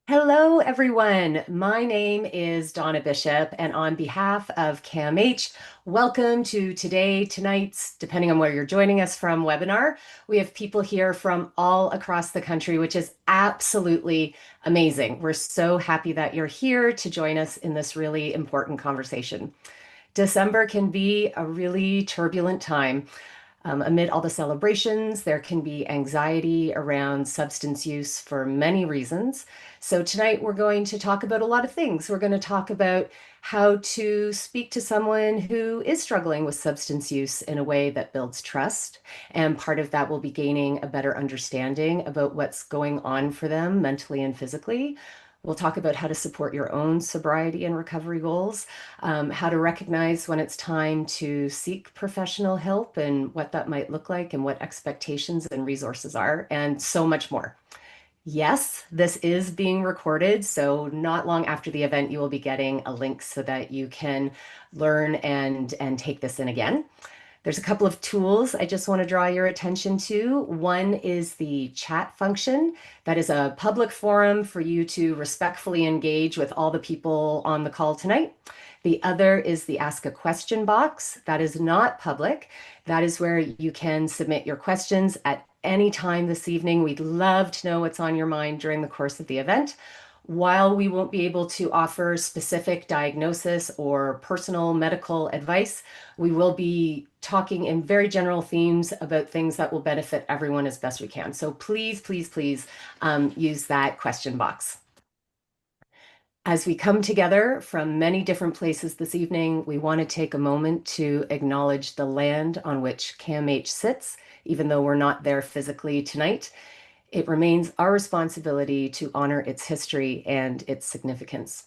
Hello, everyone. My name is Donna Bishop, and on behalf of CAMH, welcome to tonight's, depending on where you're joining us from, webinar. We have people here from all across the country, which is absolutely amazing. We're so happy that you're here to join us in this really important conversation. December can be a really turbulent time. Amid all the celebrations, there can be anxiety around substance use for many reasons. So, tonight we're going to talk about a lot of things. We're going to talk about how to speak to someone who is struggling with substance use in a way that builds trust. And part of that will be gaining a better understanding about what's going on for them mentally and physically. We'll talk about how to support your own sobriety and recovery goals, how to recognize when it's time to seek professional help and what that might look like and what expectations and resources are, and so much more. Yes, this is being recorded, so not long after the event, you will be getting a link so that you can learn and take this in again. There's a couple of tools I just want to draw your attention to. One is the chat function. That is a public forum for you to respectfully engage with all the people on the call tonight. The other is the Ask a Question box. That is not public. That is where you can submit your questions at any time this evening. We'd love to know what's on your mind during the course of the event. While we won't be able to offer specific diagnosis or personal medical advice, we will be talking in very general themes about things that will benefit everyone as best we can. So please, please, please use that question box. As we come together from many different places this evening, we want to take a moment to acknowledge the land on which CAMH sits, even though we're not there physically tonight. It remains our responsibility to honor its history and its significance.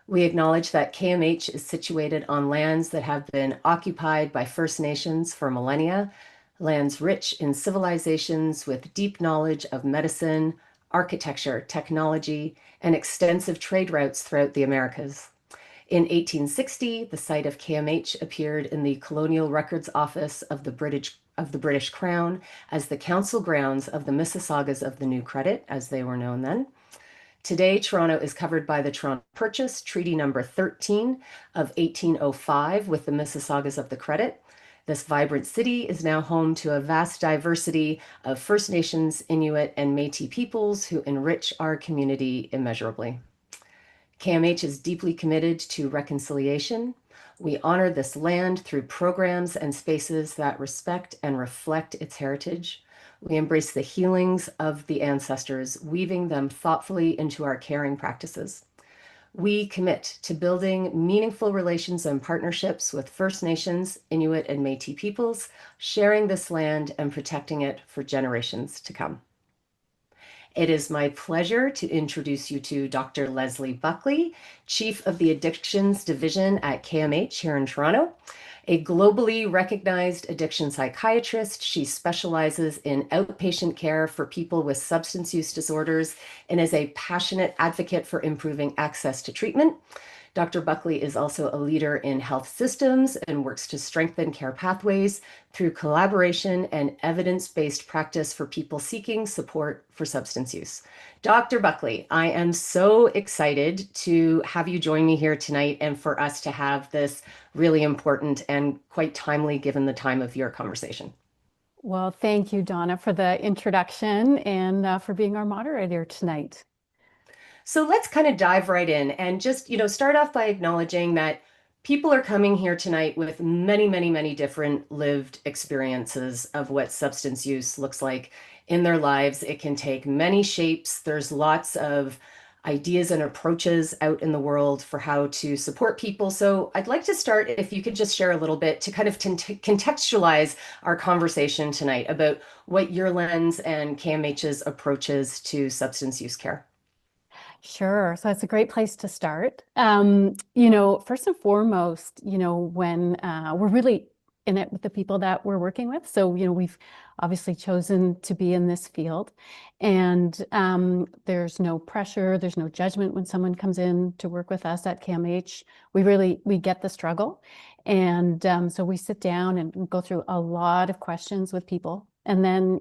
We acknowledge that CAMH is situated on lands that have been occupied by First Nations for millennia, lands rich in civilizations with deep knowledge of medicine, architecture, technology, and extensive trade routes throughout the Americas. In 1860, the site of CAMH appeared in the Colonial Records Office of the British Crown as the council grounds of the Mississaugas of the New Credit, as they were known then. Today, Toronto is covered by the Toronto Purchase, Treaty Number 13 of 1805 with the Mississaugas of the Credit. This vibrant city is now home to a vast diversity of First Nations, Inuit, and Métis peoples who enrich our community immeasurably. CAMH is deeply committed to reconciliation. We honor this land through programs and spaces that respect and reflect its heritage. We embrace the healings of the ancestors, weaving them thoughtfully into our caring practices. We commit to building meaningful relations and partnerships with First Nations, Inuit, and Métis peoples, sharing this land and protecting it for generations to come. It is my pleasure to introduce you to Dr. Leslie Buckley, Chief of the Addictions Division at CAMH here in Toronto. A globally recognized addiction psychiatrist, she specializes in outpatient care for people with substance use disorders and is a passionate advocate for improving access to treatment. Dr. Buckley is also a leader in health systems and works to strengthen care pathways through collaboration and evidence-based practice for people seeking support for substance use. Dr. Buckley, I am so excited to have you join me here tonight and for us to have this really important and quite timely given the time of your conversation. Well, thank you, Donna, for the introduction and for being our moderator tonight. So let's kind of dive right in and just, start off by acknowledging that people are coming here tonight with many, many, many different lived experiences of what substance use looks like in their lives. It can take many shapes. There's lots of ideas and approaches out in the world for how to support people. So I'd like to start, if you could just share a little bit to kind of contextualize our conversation tonight about what your lens and CAMH's approaches to substance use care. Sure. So that's a great place to start. First and foremost, when we're really in it with the people that we're working with. So, we've obviously chosen to be in this field and there's no pressure, there's no judgment when someone comes in to work with us at CAMH. We get the struggle. And so we sit down and go through a lot of questions with people And then,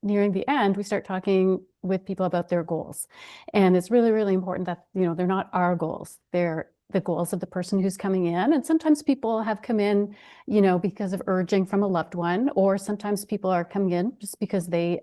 nearing the end, we start talking with people about their goals. And it's really, really important that, they're not our goals. They're the goals of the person who's coming in. And sometimes people have come in, because of urging from a loved one, or sometimes people are coming in just because they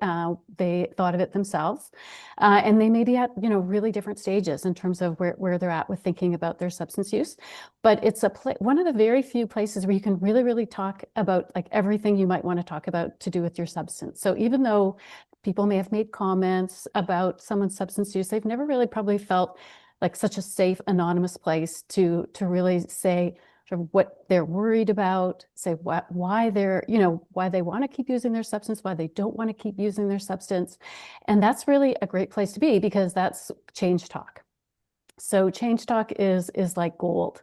thought of it themselves. And they may be at, really different stages in terms of where they're at with thinking about their substance use. But it's one of the very few places where you can really, really talk about like everything you might want to talk about to do with your substance. So even though people may have made comments about someone's substance use, they've never really probably felt like such a safe, anonymous place to really say sort of what they're worried about, say why why they want to keep using their substance, why they don't want to keep using their substance. And that's really a great place to be, because that's change talk. So change talk is like gold.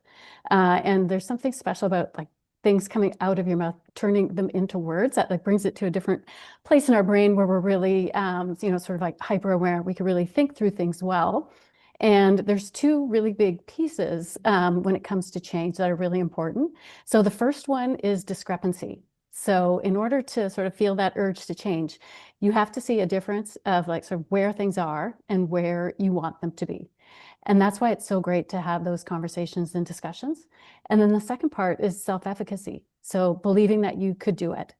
And there's something special about like things coming out of your mouth, turning them into words that like brings it to a different place in our brain where we're really, sort of like hyper aware. We can really think through things well. And there's two really big pieces when it comes to change that are really important. So the first one is discrepancy. So in order to sort of feel that urge to change, you have to see a difference of like sort of where things are and where you want them to be. And that's why it's so great to have those conversations and discussions. And then the second part is self-efficacy. So believing that you could do it.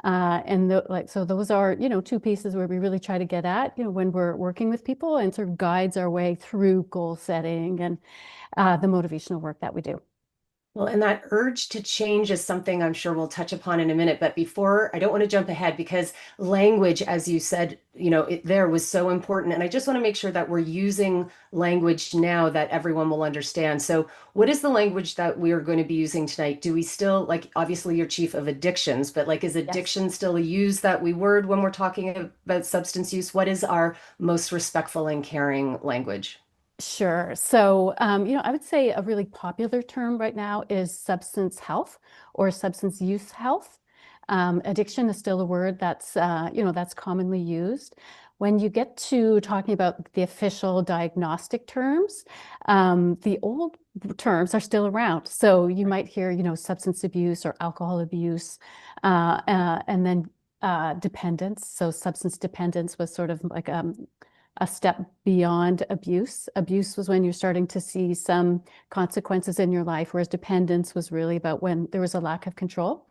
So those are, two pieces where we really try to get at, when we're working with people, and sort of guides our way through goal setting and the motivational work that we do. Well, and that urge to change is something I'm sure we'll touch upon in a minute. But before, I don't want to jump ahead because language, as you said, there was so important. And I just want to make sure that we're using language now that everyone will understand. So, what is the language that we are going to be using tonight? Do we still, like, obviously you're chief of addictions, but like, is Yes. addiction still a use that we word when we're talking about substance use? What is our most respectful and caring language? Sure. So, I would say a really popular term right now is substance health or substance use health. Addiction is still a word that's commonly used. When you get to talking about the official diagnostic terms, the old terms are still around. So you might hear, substance abuse or alcohol abuse, and then dependence. So substance dependence was sort of like a step beyond abuse. Abuse was when you're starting to see some consequences in your life, whereas dependence was really about when there was a lack of control.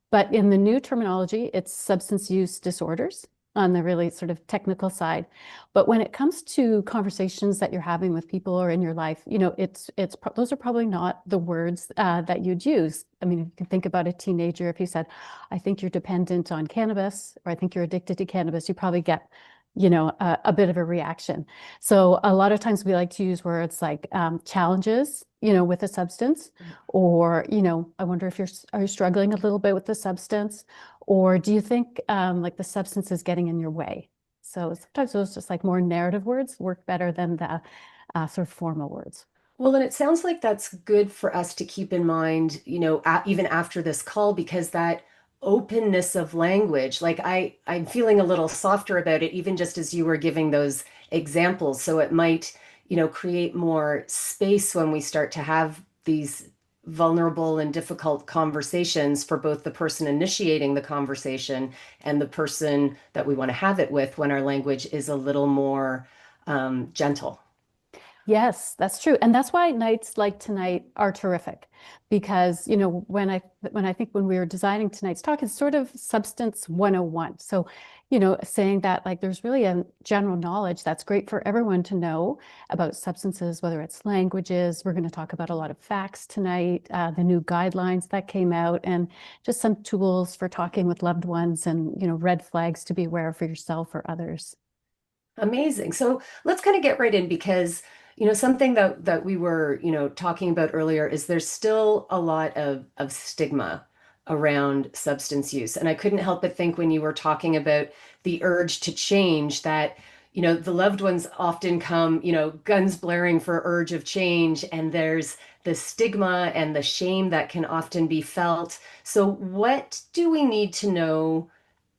But in the new terminology, it's substance use disorders on the really sort of technical side. But when it comes to conversations that you're having with people or in your life, those are probably not the words that you'd use. I mean, you can think about a teenager. If you said, "I think you're dependent on cannabis," or "I think you're addicted to cannabis," you probably get a bit of a reaction. So a lot of times we like to use words like challenges, with a substance, or, I wonder if are you struggling a little bit with the substance, or do you think like the substance is getting in your way? So sometimes those just like more narrative words work better than the sort of formal words. Well, and it sounds like that's good for us to keep in mind, even after this call, because that openness of language, like I'm feeling a little softer about it, even just as you were giving those examples. So it might, create more space when we start to have these vulnerable and difficult conversations for both the person initiating the conversation and the person that we want to have it with when our language is a little more gentle. Yes, that's true. And that's why nights like tonight are terrific because, when we were designing tonight's talk, it's sort of substance 101. So, saying that like there's really a general knowledge that's great for everyone to know about substances, whether it's languages. We're going to talk about a lot of facts tonight, the new guidelines that came out, and just some tools for talking with loved ones and, red flags to be aware of for yourself or others. Amazing. So let's kind of get right in because, something that we were, talking about earlier is there's still a lot of stigma around substance use. And I couldn't help but think when you were talking about the urge to change that, the loved ones often come, guns blaring for urge of change, and there's the stigma and the shame that can often be felt. So what do we need to know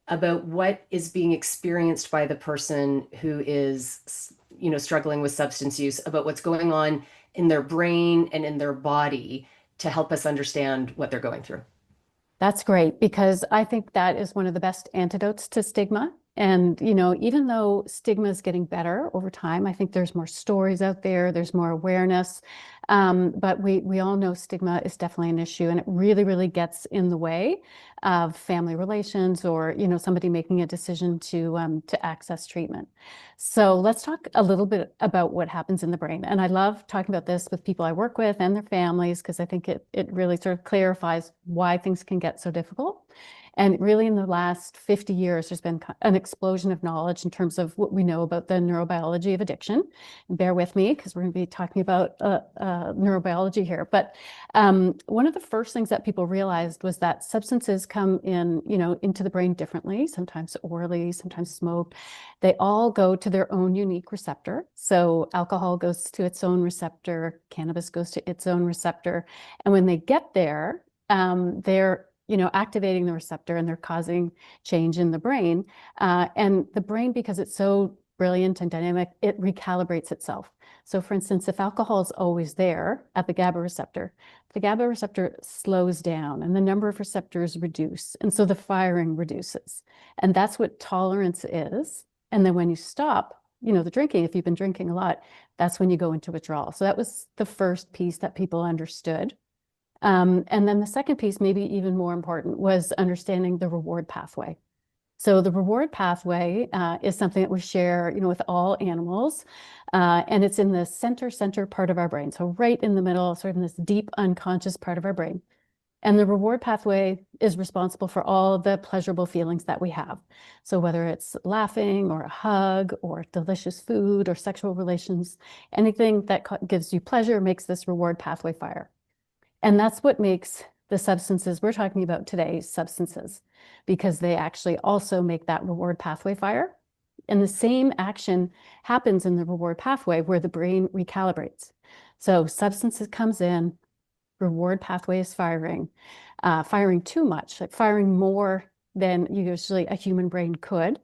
about what is being experienced by the person who is, struggling with substance use, about what's going on in their brain and in their body to help us understand what they're going through? That's great because I think that is one of the best antidotes to stigma. And, even though stigma is getting better over time, I think there's more stories out there, there's more awareness. But we all know stigma is definitely an issue, and it really, really gets in the way of family relations or, somebody making a decision to access treatment. So let's talk a little bit about what happens in the brain. And I love talking about this with people I work with and their families because I think it really sort of clarifies why things can get so difficult. And really, in the last 50 years, there's been an explosion of knowledge in terms of what we know about the neurobiology of addiction. And bear with me because we're going to be talking about neurobiology here. But one of the first things that people realized was that substances come in, into the brain differently, sometimes orally, sometimes smoked. They all go to their own unique receptor. So alcohol goes to its own receptor, cannabis goes to its own receptor. And when they get there, they're activating the receptor and they're causing change in the brain. And the brain, because it's so brilliant and dynamic, it recalibrates itself. So for instance, if alcohol is always there at the GABA receptor slows down and the number of receptors reduce. And so the firing reduces. And that's what tolerance is. And then when you stop, the drinking, if you've been drinking a lot, that's when you go into withdrawal. So that was the first piece that people understood. And then the second piece, maybe even more important, was understanding the reward pathway. So the reward pathway is something that we share, with all animals, and it's in the center part of our brain. So right in the middle, sort of in this deep unconscious part of our brain. And the reward pathway is responsible for all of the pleasurable feelings that we have. So whether it's laughing or a hug or delicious food or sexual relations, anything that gives you pleasure makes this reward pathway fire. And that's what makes the substances we're talking about today substances, because they actually also make that reward pathway fire. And the same action happens in the reward pathway where the brain recalibrates. So substances comes in, reward pathway is firing, firing too much, like firing more than usually a human brain could.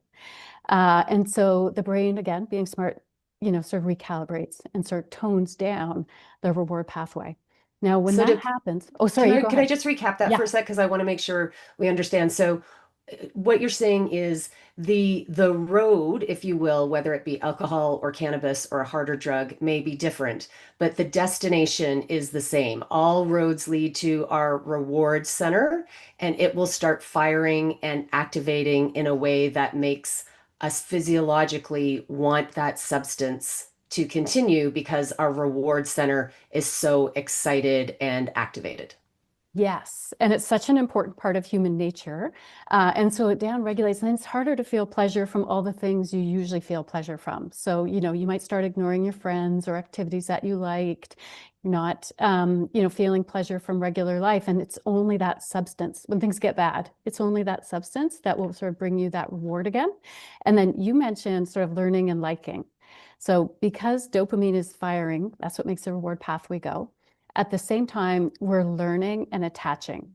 And so the brain, again, being smart, sort of recalibrates and sort of tones down the reward pathway. Now, when So that to happens, oh, sorry, Can you I go can I ahead. just recap that Yeah. for a sec because I want to make sure we understand. So what you're saying is the road, if you will, whether it be alcohol or cannabis or a harder drug, may be different, but the destination is the same. All roads lead to our reward center, and it will start firing and activating in a way that makes us physiologically want that substance to continue because our reward center is so excited and activated. Yes, and it's such an important part of human nature. And so it downregulates, and it's harder to feel pleasure from all the things you usually feel pleasure from. So, you might start ignoring your friends or activities that you liked, not, feeling pleasure from regular life. And it's only that substance, when things get bad, it's only that substance that will sort of bring you that reward again. And then you mentioned sort of learning and liking. So because dopamine is firing, that's what makes the reward pathway go. At the same time, we're learning and attaching.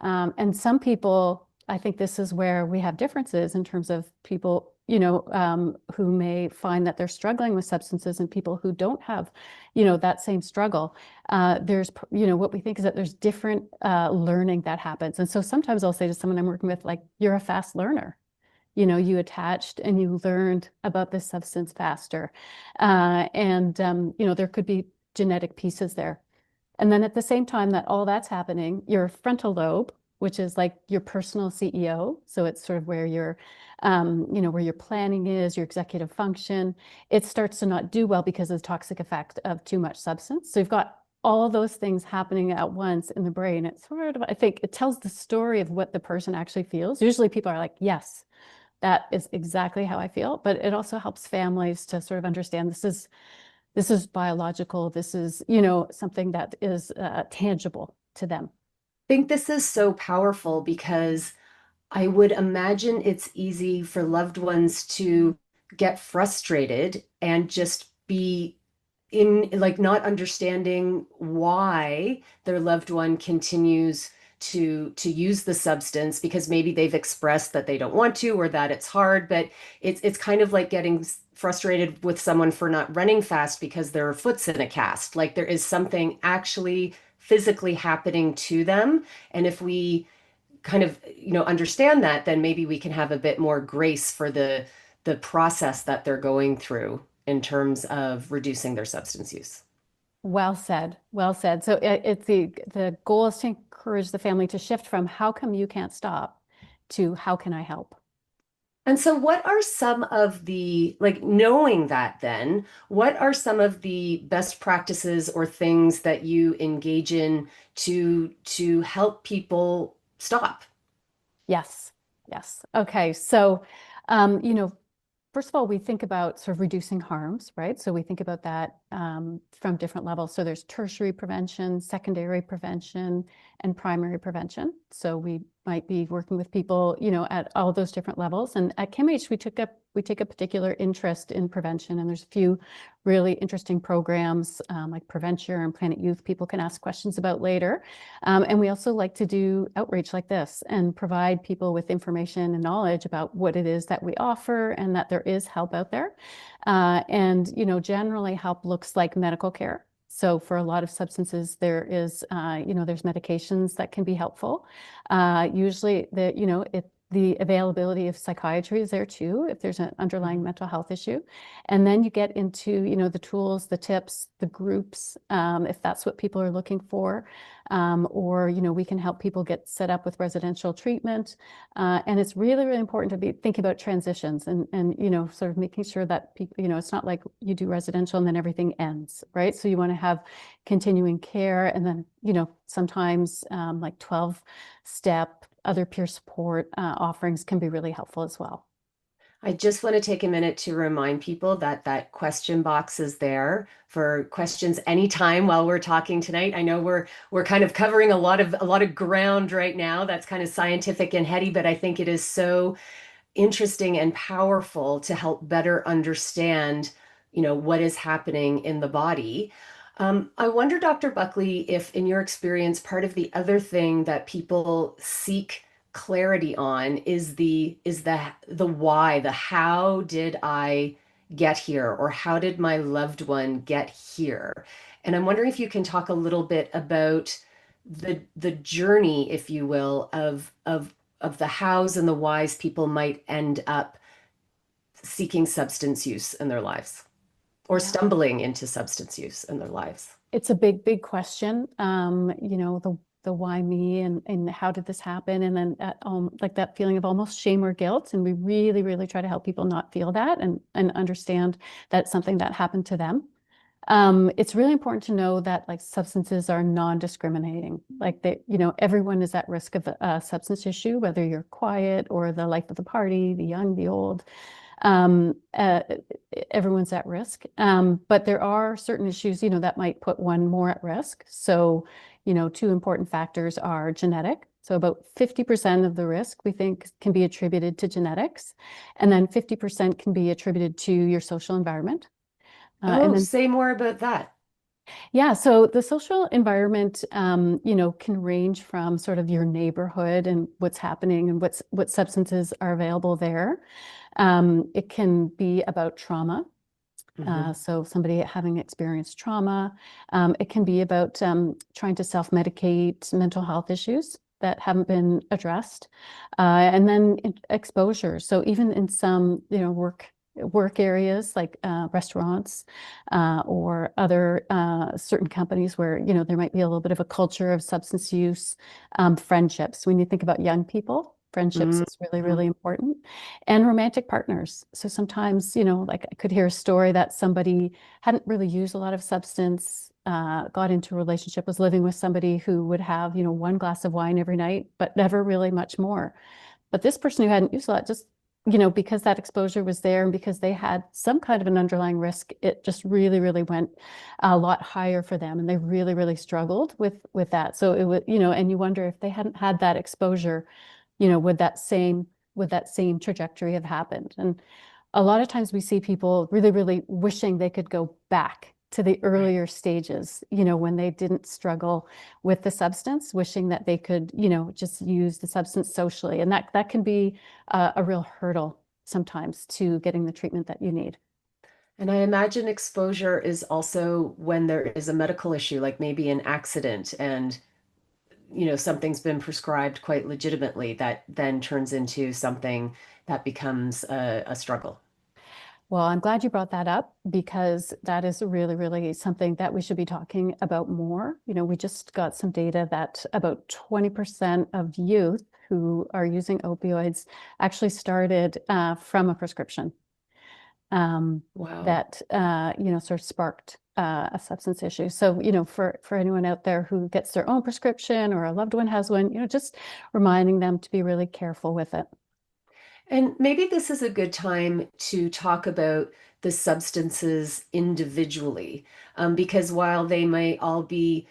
And some people, I think this is where we have differences in terms of people, who may find that they're struggling with substances and people who don't have, that same struggle. There's, what we think is that there's different learning that happens. And so sometimes I'll say to someone I'm working with, like, you're a fast learner. You attached and you learned about this substance faster. There could be genetic pieces there. And then at the same time that all that's happening, your frontal lobe, which is like your personal CEO, so it's sort of where where your planning is, your executive function, it starts to not do well because of the toxic effect of too much substance. So you've got all those things happening at once in the brain. It's sort of, I think it tells the story of what the person actually feels. Usually people are like, yes, that is exactly how I feel, but it also helps families to sort of understand this is biological. This is, something that is tangible to them. I think this is so powerful because I would imagine it's easy for loved ones to get frustrated and just be in like not understanding why their loved one continues to use the substance because maybe they've expressed that they don't want to or that it's hard, but it's kind of like getting frustrated with someone for not running fast because their foot's in a cast. Like there is something actually physically happening to them. And if we kind of, understand that, then maybe we can have a bit more grace for the process that they're going through in terms of reducing their substance use. Well said. Well said. So it's the goal is to encourage the family to shift from how come you can't stop to how can I help? And so, what are some of the, like, knowing that then, what are some of the best practices or things that you engage in to help people stop? Yes. Yes. Okay. So, you know, first of all, we think about sort of reducing harms, right? So we think about that from different levels. So there's tertiary prevention, secondary prevention, and primary prevention. So we might be working with people, at all those different levels. And at CAMH, we take a particular interest in prevention, and there's a few really interesting programs like Preventure and Planet Youth people can ask questions about later. And we also like to do outreach like this and provide people with information and knowledge about what it is that we offer and that there is help out there. Generally help looks like medical care. So for a lot of substances, there is, there's medications that can be helpful. Usually the availability of psychiatry is there too, if there's an underlying mental health issue. And then you get into, the tools, the tips, the groups, if that's what people are looking for. Or, we can help people get set up with residential treatment. And it's really, really important to be thinking about transitions and, sort of making sure that people, it's not like you do residential and then everything ends, right? So you want to have continuing care and then, sometimes like 12-step other peer support offerings can be really helpful as well. I just want to take a minute to remind people that that question box is there for questions anytime while we're talking tonight. I know we're kind of covering a lot of ground right now that's kind of scientific and heady, but I think it is so interesting and powerful to help better understand, what is happening in the body. I wonder, Dr. Buckley, if in your experience, part of the other thing that people seek clarity on is the why, the how did I get here, or how did my loved one get here? And I'm wondering if you can talk a little bit about the journey, if you will, of the hows and the whys people might end up seeking substance use in their lives or Yeah. stumbling into substance use in their lives. It's a big, big question. The why me and how did this happen? And then like that feeling of almost shame or guilt. And we really, really try to help people not feel that and understand that it's something that happened to them. It's really important to know that like substances are non-discriminating. Like everyone is at risk of a substance issue, whether you're quiet or the life of the party, the young, the old. Um, uh, Everyone's at risk. But there are certain issues, that might put one more at risk. So, two important factors are genetic. So about 50% of the risk we think can be attributed to genetics, and then 50% can be attributed to your social environment. And Oh, then say more about that. yeah, so the social environment, can range from sort of your neighborhood and what's happening and what substances are available there. It can be about trauma. Hmm. So somebody having experienced trauma. It can be about trying to self-medicate mental health issues that haven't been addressed. And then exposure. So even in some, work areas like restaurants or other certain companies where, there might be a little bit of a culture of substance use, friendships. When you think about young people, friendships is really, Hmm. really important. And romantic partners. So sometimes, like I could hear a story that somebody hadn't really used a lot of substance, got into a relationship, was living with somebody who would have, one glass of wine every night, but never really much more. But this person who hadn't used a lot, just, because that exposure was there and because they had some kind of an underlying risk, it just really, really went a lot higher for them. And they really, really struggled with that. So it would, and you wonder if they hadn't had that exposure, would that same trajectory have happened? And a lot of times we see people really, really wishing they could go back to the Right. earlier stages, when they didn't struggle with the substance, wishing that they could, just use the substance socially. And that can be a real hurdle sometimes to getting the treatment that you need. And I imagine exposure is also when there is a medical issue, like maybe an accident, and something's been prescribed quite legitimately that then turns into something that becomes a struggle. Well, I'm glad you brought that up because that is really, really something that we should be talking about more. We just got some data that about 20% of youth who are using opioids actually started from a prescription Wow. that, sort of sparked a substance issue. So, for anyone out there who gets their own prescription or a loved one has one, just reminding them to be really careful with it. And maybe this is a good time to talk about the substances individually, because while they might all be,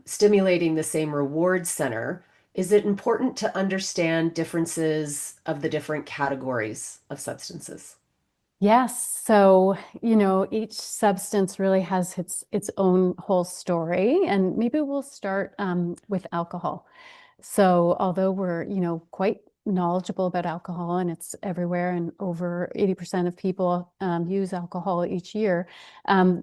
stimulating the same reward center, is it important to understand differences of the different categories of substances? Yes. So, each substance really has its own whole story. And maybe we'll start with alcohol. So, although we're, quite knowledgeable about alcohol and it's everywhere, and over 80% of people use alcohol each year,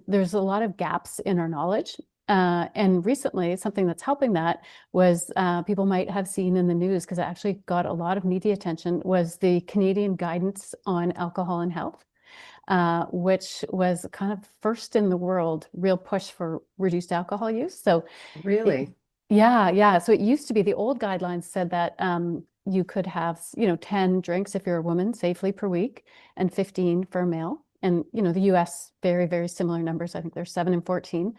there's a lot of gaps in our knowledge. And recently, something that's helping that was people might have seen in the news, because it actually got a lot of media attention, was the Canadian guidance on alcohol and health, which was kind of first in the world, real push for reduced alcohol use. So it, Really? yeah, yeah. So it used to be the old guidelines said that you could have, 10 drinks if you're a woman safely per week and 15 for a male. And, the US, very, very similar numbers. I think there's 7 and 14.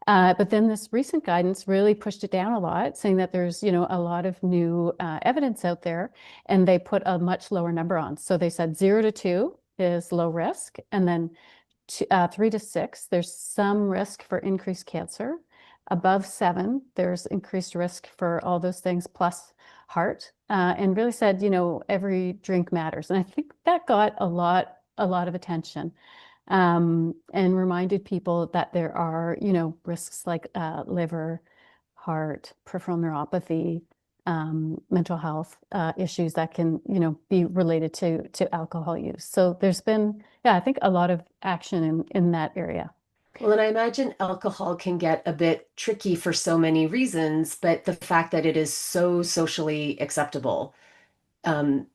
But then this recent guidance really pushed it down a lot, saying that there's, a lot of new evidence out there, and they put a much lower number on. So they said 0 to 2 is low risk, and then 3 to 6, there's some risk for increased cancer. Above 7, there's increased risk for all those things plus heart. And really said, every drink matters. And I think that got a lot of attention, and reminded people that there are, risks like liver, heart, peripheral neuropathy, mental health issues that can, be related to alcohol use. So there's been, yeah, I think a lot of action in that area. Well, and I imagine alcohol can get a bit tricky for so many reasons, but the fact that it is so socially acceptable, um,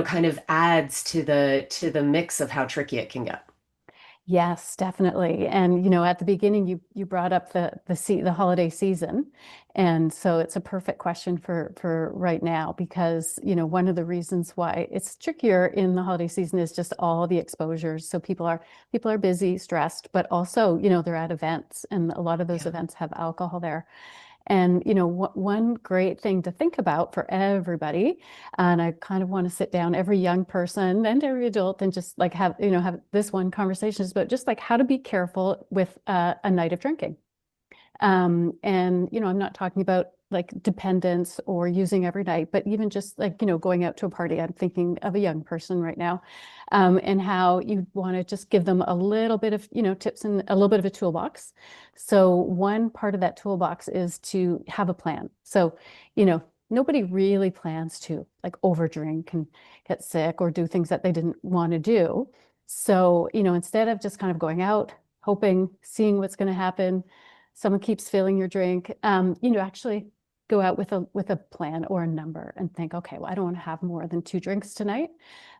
kind of adds to the mix of how tricky it can get. Yes, definitely. And at the beginning, you brought up the holiday season, and so it's a perfect question for right now, because one of the reasons why it's trickier in the holiday season is just all the exposures. So people are busy, stressed, but also they're at events, and a lot of those Yeah. events have alcohol there. And one great thing to think about for everybody, and I kind of want to sit down every young person and every adult and just like have this one conversation, is about just like how to be careful with a night of drinking. And I'm not talking about like dependence or using every night, but even just like, going out to a party. I'm thinking of a young person right now, and how you want to just give them a little bit of, tips and a little bit of a toolbox. So one part of that toolbox is to have a plan. So, nobody really plans to like overdrink and get sick or do things that they didn't want to do. So, instead of just kind of going out, hoping, seeing what's going to happen, someone keeps filling your drink, actually go out with a plan or a number and think, okay, well, I don't want to have more than 2 drinks tonight,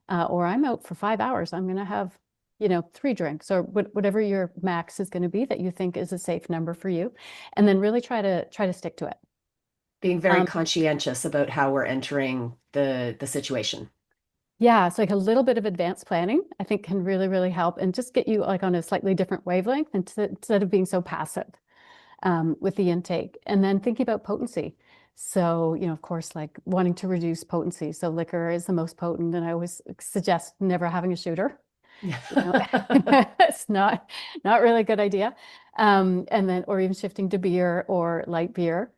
or I'm out for 5 hours. I'm going to have, 3 drinks, or whatever your max is going to be that you think is a safe number for you, and then really try to stick to it. Being very Um, conscientious about how we're entering the situation. yeah, so like a little bit of advanced planning, I think, can really, really help and just get you like on a slightly different wavelength, instead of being so passive with the intake. And then thinking about potency. So, of course, like wanting to reduce potency. So liquor is the most potent, and I always suggest never having a shooter. It's not really a good idea. And then, or even shifting to beer or light beer,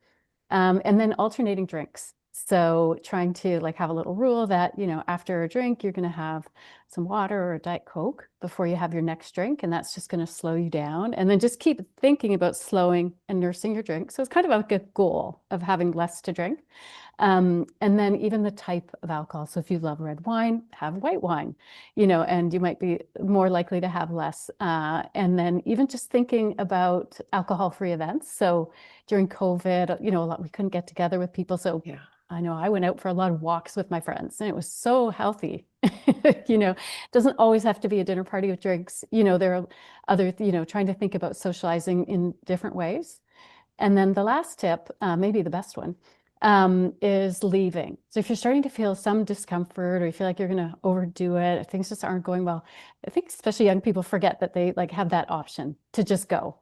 and then alternating drinks. So trying to like have a little rule that, after a drink, you're going to have some water or a Diet Coke before you have your next drink. And that's just going to slow you down. And then just keep thinking about slowing and nursing your drink. So it's kind of like a goal of having less to drink. And then even the type of alcohol. So if you love red wine, have white wine, and you might be more likely to have less. And then even just thinking about alcohol-free events. So during COVID, we couldn't get together with people. So Yeah. I know I went out for a lot of walks with my friends and it was so healthy. It doesn't always have to be a dinner party with drinks. There are other, trying to think about socializing in different ways. And then the last tip, maybe the best one, is leaving. So if you're starting to feel some discomfort or you feel like you're going to overdo it, if things just aren't going well, I think especially young people forget that they like have that option to just go.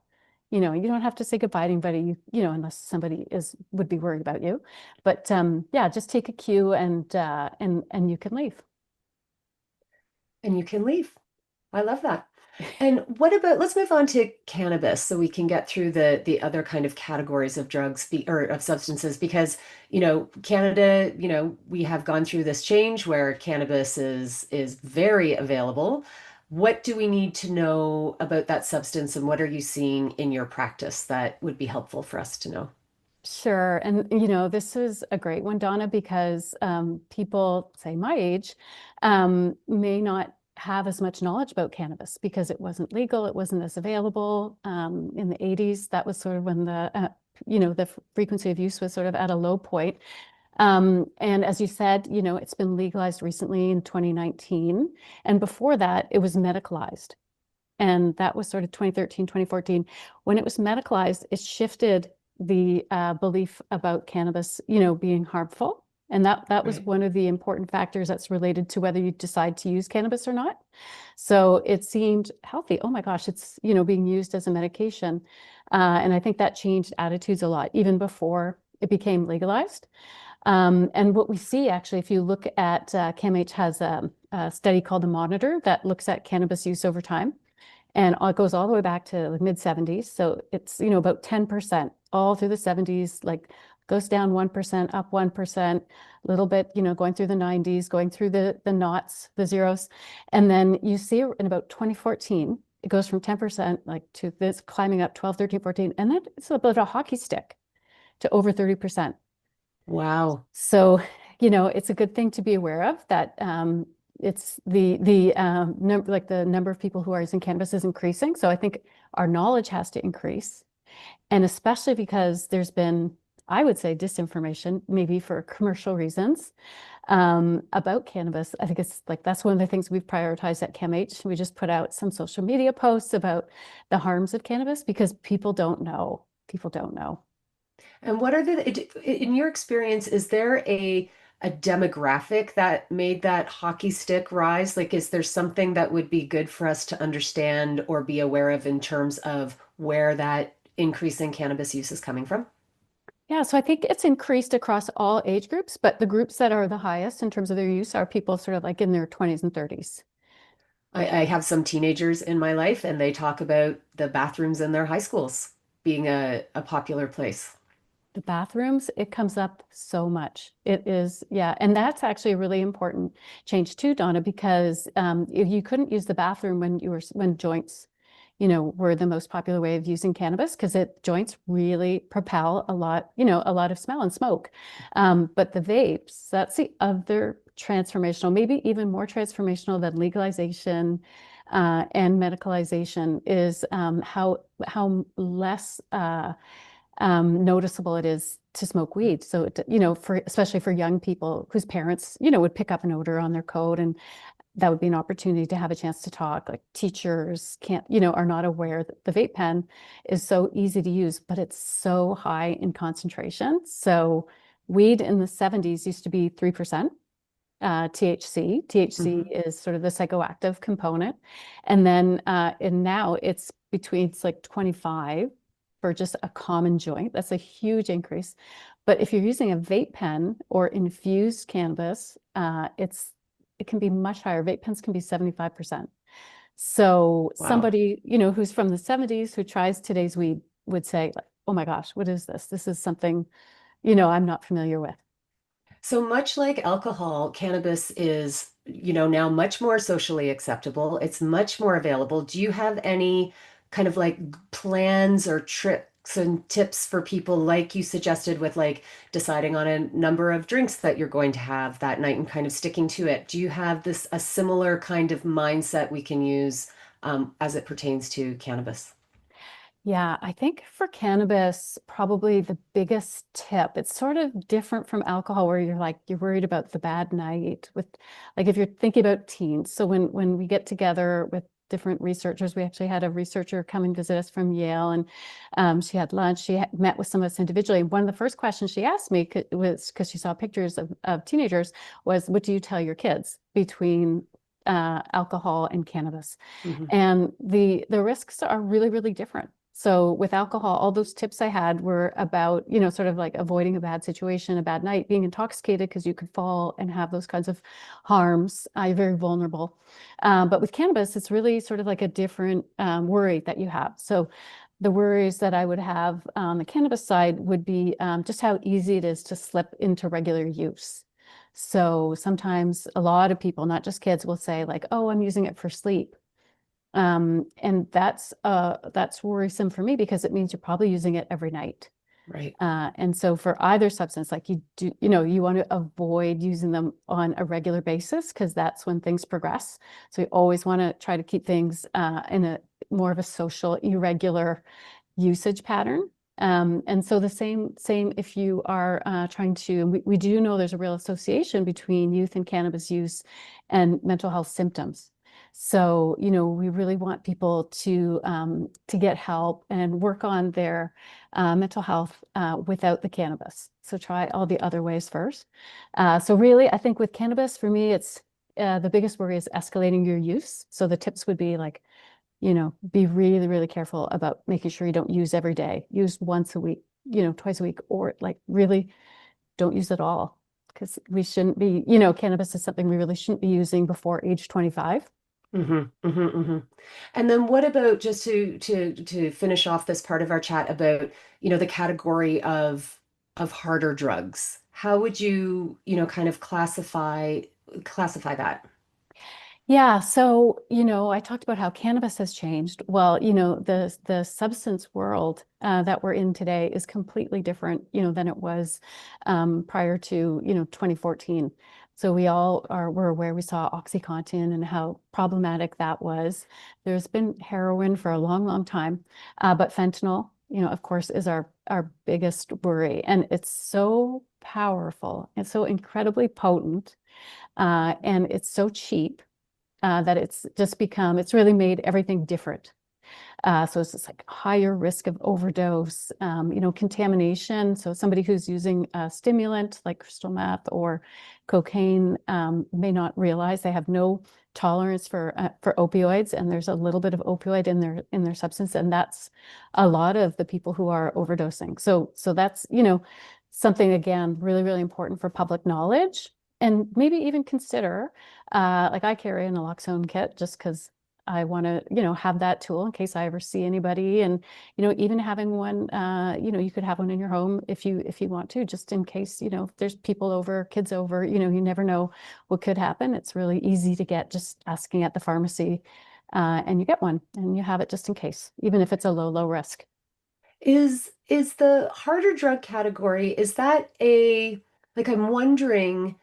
You don't have to say goodbye to anybody, unless somebody would be worried about you. But yeah, just take a cue and you can leave. And you can leave. I love that. And what about, let's move on to cannabis so we can get through the other kind of categories of drugs or of substances because, Canada, we have gone through this change where cannabis is very available. What do we need to know about that substance and what are you seeing in your practice that would be helpful for us to know? Sure. And, this is a great one, Donna, because people, say my age, may not have as much knowledge about cannabis because it wasn't legal, it wasn't as available. In the 80s, that was sort of when the frequency of use was sort of at a low point. And as you said, it's been legalized recently in 2019. And before that, it was medicalized. And that was sort of 2013, 2014. When it was medicalized, it shifted the belief about cannabis, being harmful. And that was Right. one of the important factors that's related to whether you decide to use cannabis or not. So it seemed healthy. Oh my gosh, it's, being used as a medication. And I think that changed attitudes a lot, even before it became legalized. And what we see actually, if you look at CAMH has a study called the Monitor that looks at cannabis use over time. And it goes all the way back to the mid 70s. So it's, about 10% all through the 70s, like goes down 1%, up 1%, a little bit, going through the 90s, going through the knots, the zeros. And then you see in about 2014, it goes from 10% like to this climbing up 12, 13, 14. And then it's about a hockey stick to over 30%. Wow. So, it's a good thing to be aware of that it's the number like the number of people who are using cannabis is increasing. So I think our knowledge has to increase, and especially because there's been, I would say, disinformation, maybe for commercial reasons, about cannabis. I think it's like that's one of the things we've prioritized at CAMH. We just put out some social media posts about the harms of cannabis because people don't know. People don't know. And what are in your experience, is there a demographic that made that hockey stick rise? Like, is there something that would be good for us to understand or be aware of in terms of where that increase in cannabis use is coming from? Yeah, so I think it's increased across all age groups, but the groups that are the highest in terms of their use are people sort of like in their 20s and 30s. I have some teenagers in my life, and they talk about the bathrooms in their high schools being a popular place. The bathrooms, it comes up so much. It is, yeah. And that's actually a really important change too, Donna, because if you couldn't use the bathroom when joints, were the most popular way of using cannabis because joints really propel a lot of smell and smoke. But the vapes, that's the other transformational, maybe even more transformational than legalization and medicalization is how less noticeable it is to smoke weed. So, for especially for young people whose parents, would pick up an odor on their coat, and that would be an opportunity to have a chance to talk. Like teachers can't, are not aware that the vape pen is so easy to use, but it's so high in concentration. So, weed in the 70s used to be 3%. THC. THC Mhm. is sort of the psychoactive component. And then and now it's like 25 for just a common joint. That's a huge increase. But if you're using a vape pen or infused cannabis, it can be much higher. Vape pens can be 75%. So Wow. somebody, who's from the 70s who tries today's weed would say, like, oh my gosh, what is this? This is something, I'm not familiar with. So much like alcohol, cannabis is, now much more socially acceptable. It's much more available. Do you have any kind of like plans or some tips for people like you suggested with like deciding on a number of drinks that you're going to have that night and kind of sticking to it. Do you have this a similar kind of mindset we can use as it pertains to cannabis? Yeah, I think for cannabis, probably the biggest tip, it's sort of different from alcohol where you're like, you're worried about the bad night with like if you're thinking about teens. So when we get together with different researchers, we actually had a researcher come and visit us from Yale and she had lunch. She had met with some of us individually. And one of the first questions she asked me was because she saw pictures of teenagers was, what do you tell your kids between alcohol and cannabis? Hmm. And the risks are really, really different. So with alcohol, all those tips I had were about, sort of like avoiding a bad situation, a bad night, being intoxicated because you could fall and have those kinds of harms. You're very vulnerable. But with cannabis, it's really sort of like a different worry that you have. So the worries that I would have on the cannabis side would be just how easy it is to slip into regular use. So sometimes a lot of people, not just kids, will say like, "Oh, I'm using it for sleep." And that's worrisome for me because it means you're probably using it every night. Right. And so for either substance, like you do, you want to avoid using them on a regular basis because that's when things progress. So you always want to try to keep things in a more of a social, irregular usage pattern. And so the same if you are trying to, we do know there's a real association between youth and cannabis use and mental health symptoms. So, we really want people to get help and work on their mental health without the cannabis. So try all the other ways first. So really, I think with cannabis, for me, it's the biggest worry is escalating your use. So the tips would be like, be really, really careful about making sure you don't use every day. Use once a week, twice a week, or like really don't use it all. Because we shouldn't be, cannabis is something we really shouldn't be using before age 25. Hmm. Hmm. Hmm. And then what about just to finish off this part of our chat about, the category of harder drugs? How would you, kind of classify that? Yeah, so, I talked about how cannabis has changed. Well, the substance world that we're in today is completely different, than it was prior to, 2014. So we're aware we saw OxyContin and how problematic that was. There's been heroin for a long, long time, but fentanyl, of course, is our biggest worry. And it's so powerful. It's so incredibly potent, and it's so cheap that it's really made everything different. So it's just like higher risk of overdose, contamination. So somebody who's using a stimulant like crystal meth or cocaine may not realize they have no tolerance for opioids, and there's a little bit of opioid in their substance, and that's a lot of the people who are overdosing. So that's something again really really important for public knowledge, and maybe even consider like I carry an naloxone kit just because I want to, have that tool in case I ever see anybody. And, even having one, you could have one in your home if you want to, just in case, if there's people over, kids over, you never know what could happen. It's really easy to get just asking at the pharmacy, and you get one and you have it just in case, even if it's a low risk. Is the harder drug category, is that a like I'm wondering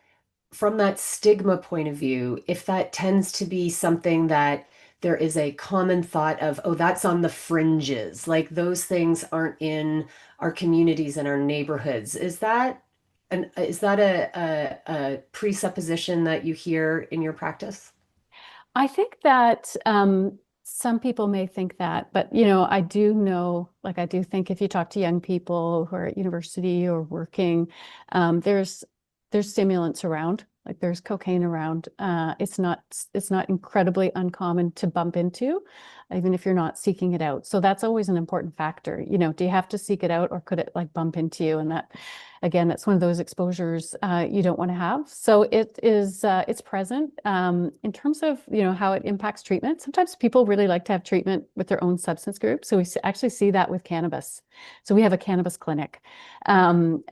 from that stigma point of view, if that tends to be something that there is a common thought of, oh, that's on the fringes, like those things aren't in our communities and our neighborhoods. Is that a presupposition that you hear in your practice? I think that some people may think that, but I do know, like I do think if you talk to young people who are at university or working, there's stimulants around, like there's cocaine around. It's not incredibly uncommon to bump into, even if you're not seeking it out. So that's always an important factor. Do you have to seek it out, or could it like bump into you? And that, again, that's one of those exposures you don't want to have. So it's present in terms of how it impacts treatment. Sometimes people really like to have treatment with their own substance group. So we actually see that with cannabis. So we have a cannabis clinic, and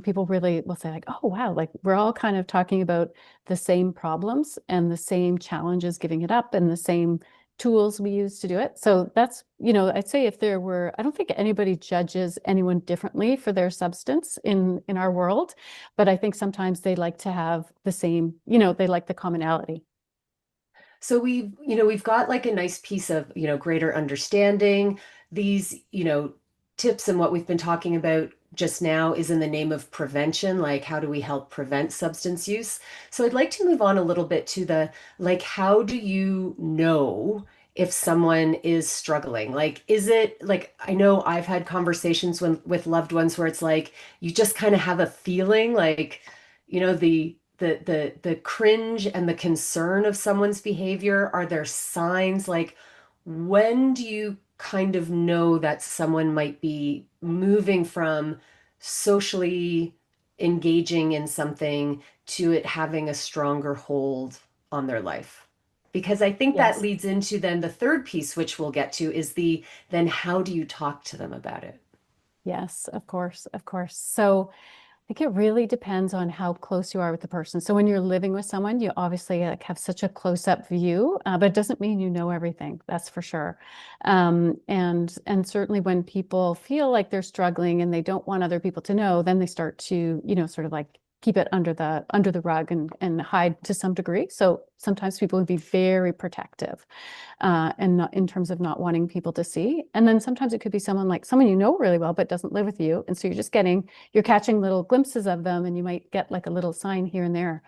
people really will say like, oh wow, like we're all kind of talking about the same problems and the same challenges giving it up and the same tools we use to do it. So that's, I'd say if there were, I don't think anybody judges anyone differently for their substance in our world, but I think sometimes they like to have the same, they like the commonality. So we've got like a nice piece of, greater understanding. These, tips and what we've been talking about just now is in the name of prevention, like how do we help prevent substance use? So I'd like to move on a little bit to the like how do you know if someone is struggling? Like is it like I know I've had conversations with loved ones where it's like you just kind of have a feeling like, the cringe and the concern of someone's behavior? Are there signs like when do you kind of know that someone might be moving from socially engaging in something to it having a stronger hold on their life? Because I think that Yes. leads into then the third piece, which we'll get to, is the then how do you talk to them about it? Yes, of course, of course. So I think it really depends on how close you are with the person. So when you're living with someone, you obviously like have such a close-up view, but it doesn't mean you know everything. That's for sure. And certainly when people feel like they're struggling and they don't want other people to know, then they start to, sort of like keep it under the rug and hide to some degree. So sometimes people would be very protective and not in terms of not wanting people to see. And then sometimes it could be someone you know really well, but doesn't live with you. And so you're catching little glimpses of them and you might get like a little sign here and there.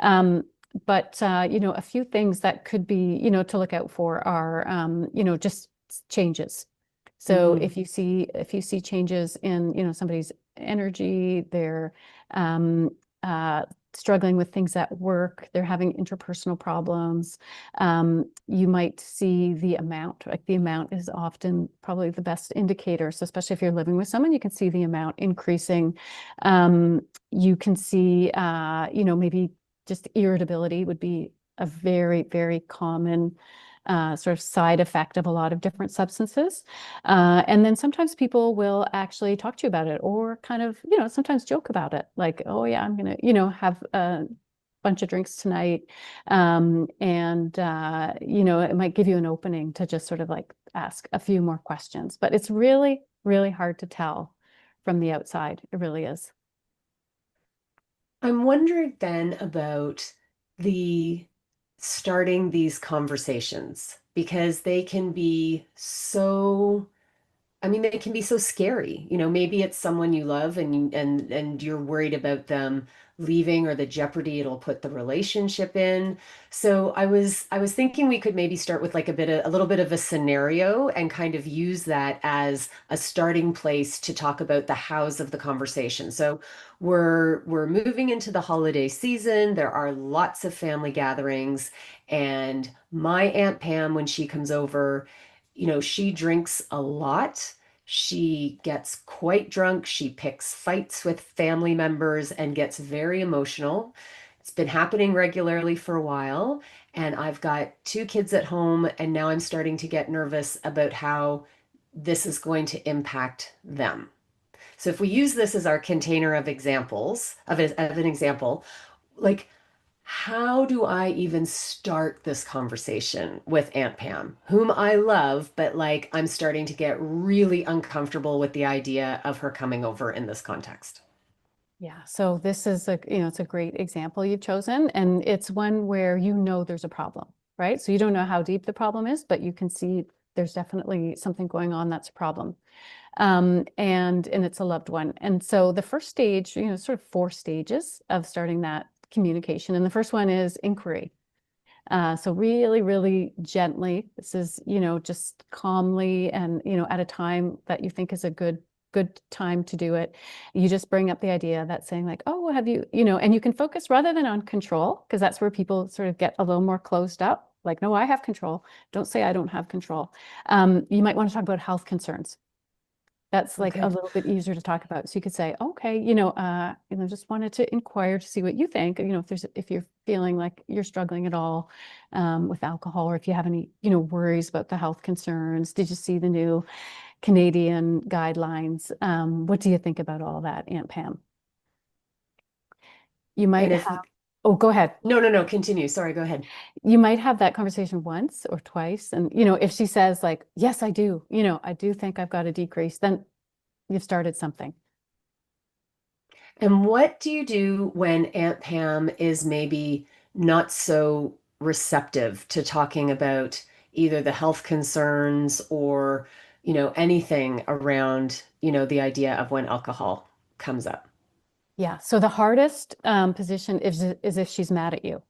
Um, but a few things that could be, to look out for are, just changes. So Mm. if you see changes in, somebody's energy, their um, uh, struggling with things at work, they're having interpersonal problems. You might see the amount, like the amount is often probably the best indicator. So especially if you're living with someone, you can see the amount increasing. You can see, maybe just irritability would be a very, very common sort of side effect of a lot of different substances. And then sometimes people will actually talk to you about it or kind of, sometimes joke about it. Like, oh yeah, I'm gonna, have a bunch of drinks tonight. It might give you an opening to just sort of like ask a few more questions. But it's really, really hard to tell from the outside. It really is. I'm wondering then about the starting these conversations because they can be so they can be so scary. Maybe it's someone you love and you're worried about them leaving or the jeopardy it'll put the relationship in. So I was thinking we could maybe start with like a little bit of a scenario and kind of use that as a starting place to talk about the hows of the conversation. So we're moving into the holiday season. There are lots of family gatherings, and my Aunt Pam, when she comes over, she drinks a lot. She gets quite drunk. She picks fights with family members and gets very emotional. It's been happening regularly for a while. And I've got two kids at home, and now I'm starting to get nervous about how this is going to impact them. So if we use this as our container of examples, of an example, like how do I even start this conversation with Aunt Pam, whom I love, but like I'm starting to get really uncomfortable with the idea of her coming over in this context? Yeah, so this is it's a great example you've chosen, and it's one where there's a problem, right? So you don't know how deep the problem is, but you can see there's definitely something going on that's a problem. And it's a loved one. And so the first stage, sort of four stages of starting that communication. And the first one is inquiry. So really, really gently, this is, just calmly and, at a time that you think is a good time to do it. You just bring up the idea that saying like, oh, have you, and you can focus rather than on control, because that's where people sort of get a little more closed up. Like, no, I have control. Don't say I don't have control. You might want to talk about health concerns. That's like a Okay. little bit easier to talk about. So you could say, okay, just wanted to inquire to see what you think. If you're feeling like you're struggling at all with alcohol, or if you have any, worries about the health concerns. Did you see the new Canadian guidelines? What do you think about all that, Aunt Pam? You And might if have. Oh, go ahead. No, no, no, continue. Sorry, go ahead. You might have that conversation once or twice. And, if she says, like, yes, I do, I do think I've got a decrease, then you've started something. And what do you do when Aunt Pam is maybe not so receptive to talking about either the health concerns or, anything around, the idea of when alcohol comes up? Yeah. So the hardest position is if she's mad at you,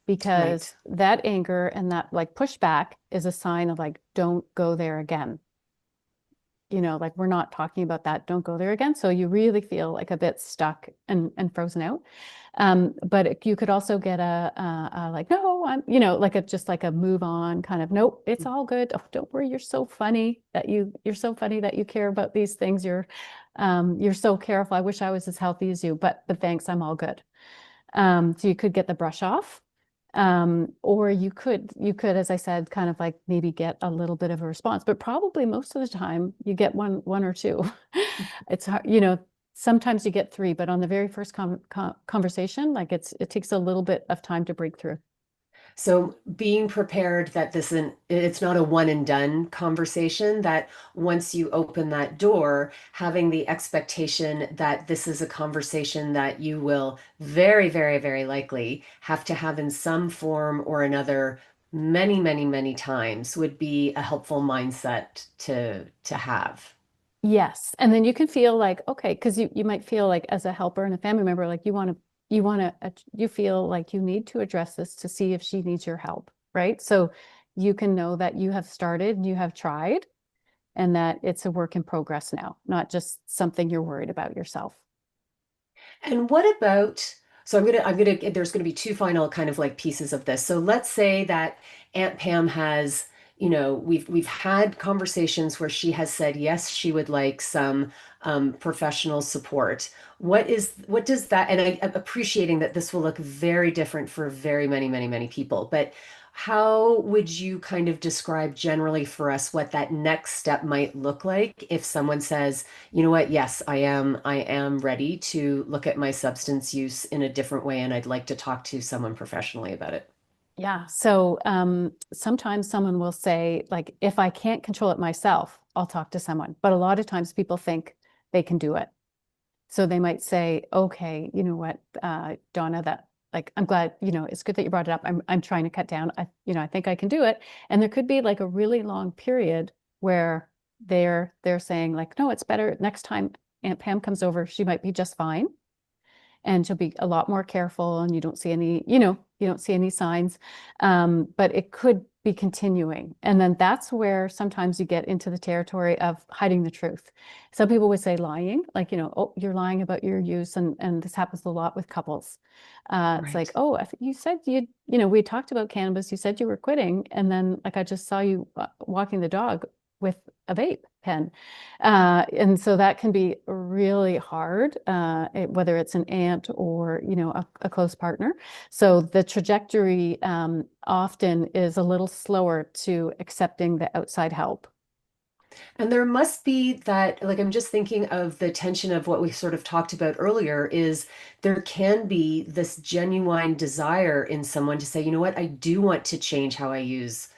because Right. that anger and that like pushback is a sign of like, don't go there again. Like we're not talking about that. Don't go there again. So you really feel like a bit stuck and frozen out. But you could also get a like, no, like a just like a move on kind of, nope, it's all good. Oh, don't worry, you're so funny that you care about these things. You're so careful. I wish I was as healthy as you, but thanks, I'm all good. So you could get the brush off. Or you could, as I said, kind of like maybe get a little bit of a response, but probably most of the time you get one or two. It's hard, sometimes you get three, but on the very first conversation, like it takes a little bit of time to break through. So being prepared that it's not a one and done conversation, that once you open that door, having the expectation that this is a conversation that you will very, very, very likely have to have in some form or another many, many, many times would be a helpful mindset to have. Yes. And then you can feel like, okay, because you might feel like as a helper and a family member, like you feel like you need to address this to see if she needs your help, right? So you can know that you have started and you have tried and that it's a work in progress now, not just something you're worried about yourself. And what about, so there's gonna be two final kind of like pieces of this. So let's say that Aunt Pam has, we've had conversations where she has said, yes, she would like some professional support. What does that, and I'm appreciating that this will look very different for very many, many, many people, but how would you kind of describe generally for us what that next step might look like if someone says, you know what? Yes, I am ready to look at my substance use in a different way, and I'd like to talk to someone professionally about it. Yeah. So sometimes someone will say, like, if I can't control it myself, I'll talk to someone. But a lot of times people think they can do it. So they might say, okay, you know what, Donna, that like I'm glad, it's good that you brought it up. I'm trying to cut down. I think I can do it. And there could be like a really long period where they're saying like, no, it's better next time Aunt Pam comes over, she might be just fine and she'll be a lot more careful and you don't see any signs. But it could be continuing. And then that's where sometimes you get into the territory of hiding the truth. Some people would say lying, like, oh, you're lying about your use. And this happens a lot with couples. It's like, Right. oh, you said we talked about cannabis, you said you were quitting. And then like, I just saw you walking the dog with a vape pen. And so that can be really hard, whether it's an aunt or, a close partner. So the trajectory often is a little slower to accepting the outside help. And there must be that, like, I'm just thinking of the tension of what we sort of talked about earlier, is there can be this genuine desire in someone to say, you know what, I do want to change how I use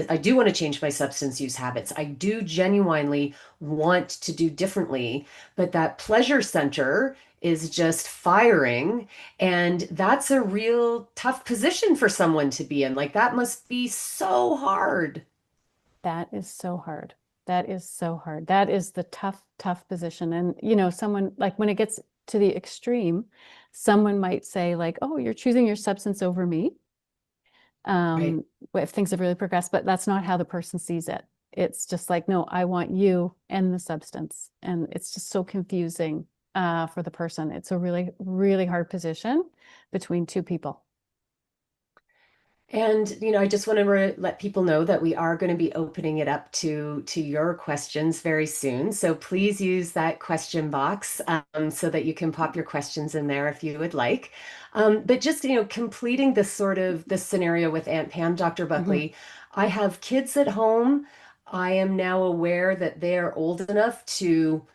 I do want to change my substance use habits. I do genuinely want to do differently, but that pleasure center is just firing. And that's a real tough position for someone to be in. Like, that must be so hard. That is so hard. That is so hard. That is the tough, tough position. And, someone like when it gets to the extreme, someone might say, like, oh, you're choosing your substance over me. Right. um, if things have really progressed, but that's not how the person sees it. It's just like, no, I want you and the substance. And it's just so confusing for the person. It's a really, really hard position between two people. And, I just want to let people know that we are going to be opening it up to your questions very soon. So please use that question box so that you can pop your questions in there if you would like. But just, completing this scenario with Aunt Pam, Dr. Mhm. Buckley, I have kids at home. I am now aware that they are old enough to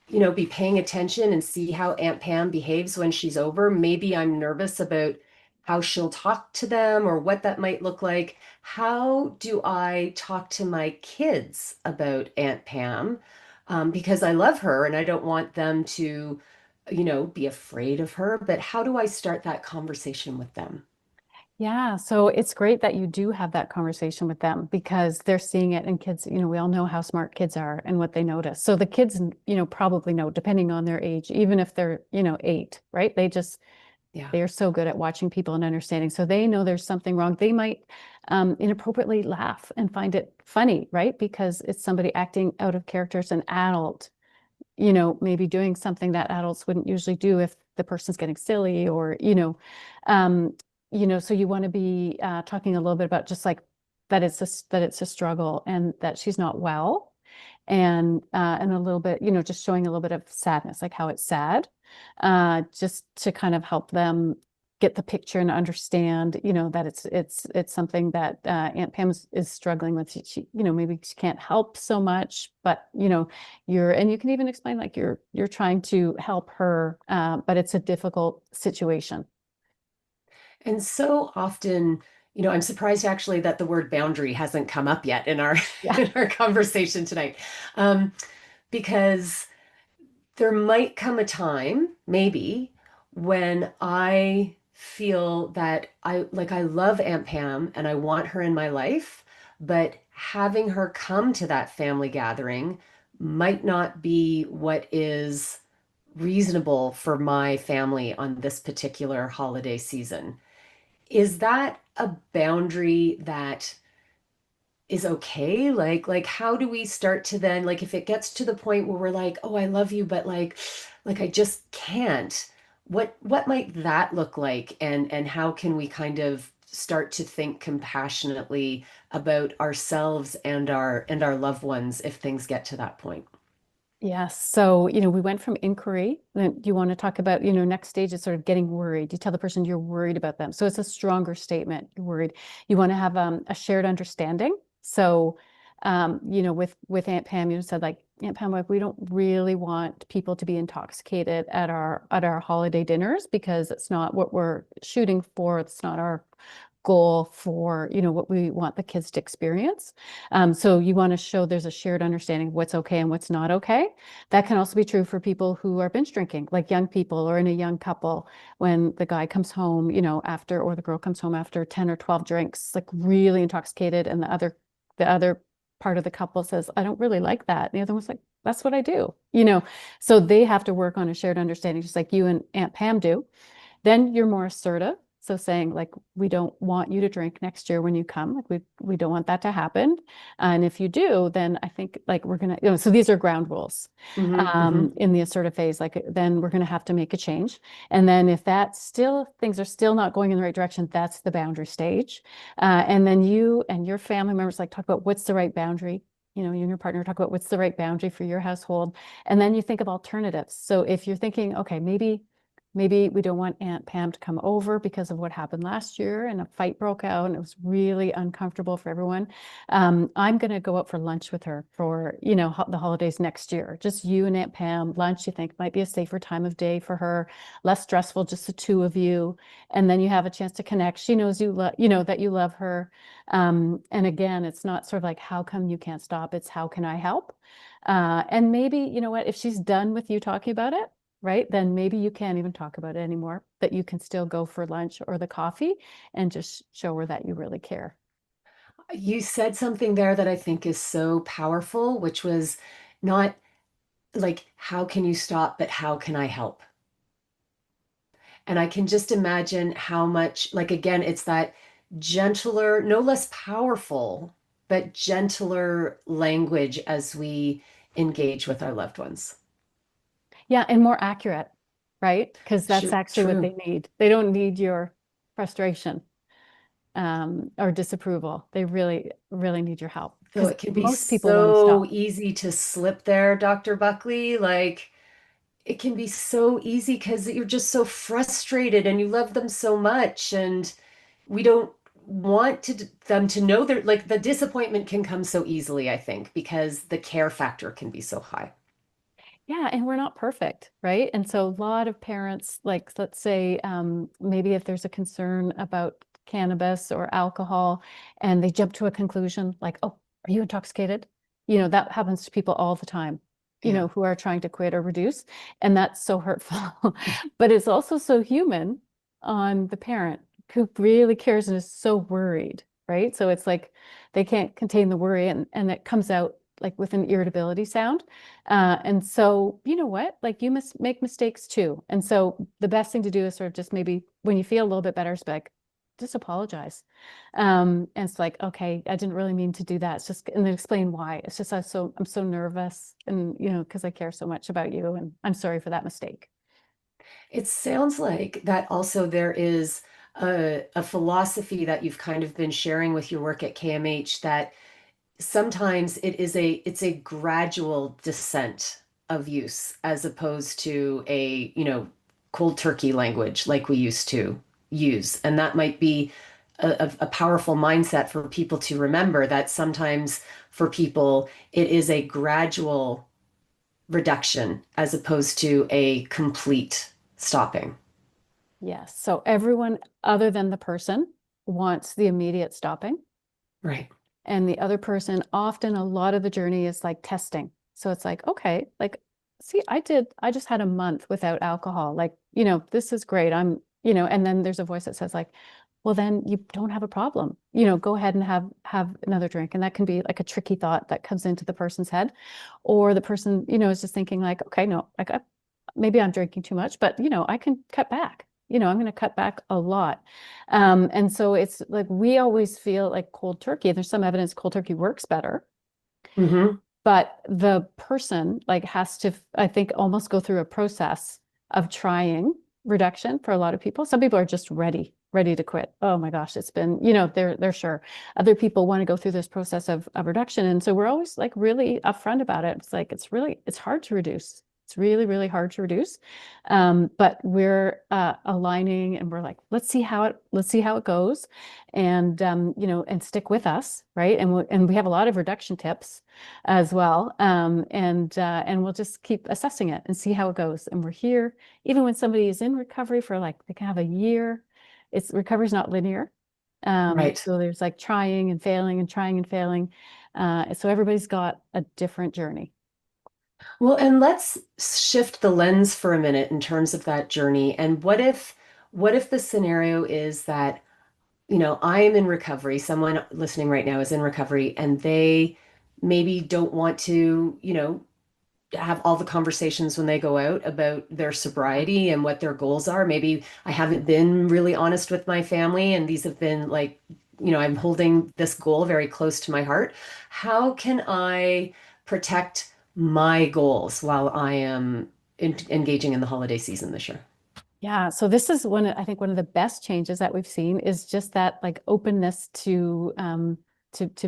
be paying attention and see how Aunt Pam behaves when she's over. Maybe I'm nervous about how she'll talk to them or what that might look like. How do I talk to my kids about Aunt Pam? Because I love her and I don't want them to, be afraid of her. But how do I start that conversation with them? Yeah, so it's great that you do have that conversation with them because they're seeing it and kids, we all know how smart kids are and what they notice. So the kids, probably know, depending on their age, even if they're, 8, right? Yeah. They are so good at watching people and understanding. So they know there's something wrong. They might inappropriately laugh and find it funny, right? Because it's somebody acting out of character as an adult, maybe doing something that adults wouldn't usually do if the person's getting silly or, um, so you want to be talking a little bit about just like that it's a struggle and that she's not well and a little bit, just showing a little bit of sadness, like how it's sad, just to kind of help them get the picture and understand, that it's something that Aunt Pam is struggling with. Maybe she can't help so much, but and you can even explain like you're trying to help her, but it's a difficult situation. And so often, I'm surprised actually that the word boundary hasn't come up yet in our Yeah. in our conversation tonight. Um, because there might come a time, maybe, when I feel that I love Aunt Pam and I want her in my life, but having her come to that family gathering might not be what is reasonable for my family on this particular holiday season. Is that a boundary that is okay? Like how do we start to then, like, if it gets to the point where we're like, oh, I love you, but like I just can't, what might that look like? And how can we kind of start to think compassionately about ourselves and our loved ones if things get to that point? Yes. So, we went from inquiry. Then you want to talk about, next stage is sort of getting worried. You tell the person you're worried about them. So it's a stronger statement. You're worried. You want to have a shared understanding. So, with Aunt Pam, you said like Aunt Pam, like we don't really want people to be intoxicated at our holiday dinners because it's not what we're shooting for. It's not our goal for, what we want the kids to experience. So you want to show there's a shared understanding of what's okay and what's not okay. That can also be true for people who are binge drinking, like young people or in a young couple, when the guy comes home, after, or the girl comes home after 10 or 12 drinks, like really intoxicated, and the other part of the couple says, I don't really like that. And the other one's like, that's what I do, So they have to work on a shared understanding, just like you and Aunt Pam do. Then you're more assertive. So saying like, we don't want you to drink next year when you come. Like we don't want that to happen. And if you do, then I think like we're gonna, so these are ground rules Hmm. in the assertive phase. Like then we're gonna have to make a change. And then if that still things are still not going in the right direction, that's the boundary stage. And then you and your family members like talk about what's the right boundary. You and your partner talk about what's the right boundary for your household. And then you think of alternatives. So if you're thinking, okay, maybe we don't want Aunt Pam to come over because of what happened last year and a fight broke out and it was really uncomfortable for everyone. I'm going to go out for lunch with her for, the holidays next year. Just you and Aunt Pam, lunch you think might be a safer time of day for her, less stressful, just the two of you. And then you have a chance to connect. She knows that you love her. And again, it's not sort of like, how come you can't stop? It's how can I help? And maybe, what, if she's done with you talking about it, right? Then maybe you can't even talk about it anymore, that you can still go for lunch or the coffee and just show her that you really care. You said something there that I think is so powerful, which was not like, how can you stop, but how can I help? And I can just imagine how much, like, again, it's that gentler, no less powerful, but gentler language as we engage with our loved ones. Yeah, and more accurate, right? Because that's Sure, actually what true. they need. They don't need your frustration or disapproval. They really, really need your help Though because it can be most people want to so stop. easy to slip there, Dr. Buckley. Like, it can be so easy because you're just so frustrated and you love them so much. And we don't want them to know that, like, the disappointment can come so easily, I think, because the care factor can be so high. Yeah, and we're not perfect, right? And so a lot of parents, like let's say maybe if there's a concern about cannabis or alcohol, and they jump to a conclusion like, "Oh, are you intoxicated?" You know, that happens to people all the time, you Yeah. know, who are trying to quit or reduce, and that's so hurtful. But it's also so human on the parent who really cares and is so worried, right? So it's like they can't contain the worry, and it comes out like with an irritability sound. And so, you know what? Like you must make mistakes too. And so the best thing to do is sort of just maybe when you feel a little bit better, it's like, just apologize. And it's like, okay, I didn't really mean to do that. It's just, and then explain why. It's just I'm so nervous and, you know, because I care so much about you and I'm sorry for that mistake. It sounds like that also there is a philosophy that you've kind of been sharing with your work at CAMH that sometimes it's a gradual descent of use as opposed to a, cold turkey language like we used to use. And that might be a powerful mindset for people to remember that sometimes for people it is a gradual reduction as opposed to a complete stopping. Yes. So everyone other than the person wants the immediate stopping. Right. And the other person, often a lot of the journey is like testing. So it's like, okay, like, see, I just had a month without alcohol. Like, you know, this is great. And then there's a voice that says like, well, then you don't have a problem. You know, go ahead and have another drink. And that can be like a tricky thought that comes into the person's head. Or the person, you know, is just thinking like, okay, no, like maybe I'm drinking too much, but you know, I can cut back. You know, I'm going to cut back a lot. And so it's like we always feel like cold turkey. There's some evidence cold turkey works better, Hmm. but the person like has to, I think, almost go through a process of trying reduction for a lot of people. Some people are just ready to quit. Oh my gosh, it's been, you know, they're sure. Other people want to go through this process of reduction. And so we're always like really upfront about it. It's like it's hard to reduce. It's really, really hard to reduce. But we're aligning and we're like, let's see how it goes. And you know, and stick with us, right? And we have a lot of reduction tips as well. And we'll just keep assessing it and see how it goes. And we're here, even when somebody is in recovery for like they can have a year. It's recovery is not linear. Right. So there's like trying and failing and trying and failing. So everybody's got a different journey. Well, and let's shift the lens for a minute in terms of that journey. And what if the scenario is that, I am in recovery, someone listening right now is in recovery, and they maybe don't want to, have all the conversations when they go out about their sobriety and what their goals are. Maybe I haven't been really honest with my family, and these have been like, I'm holding this goal very close to my heart. How can I protect my goals while I am engaging in the holiday season this year? Yeah, so this is I think one of the best changes that we've seen is just that like openness to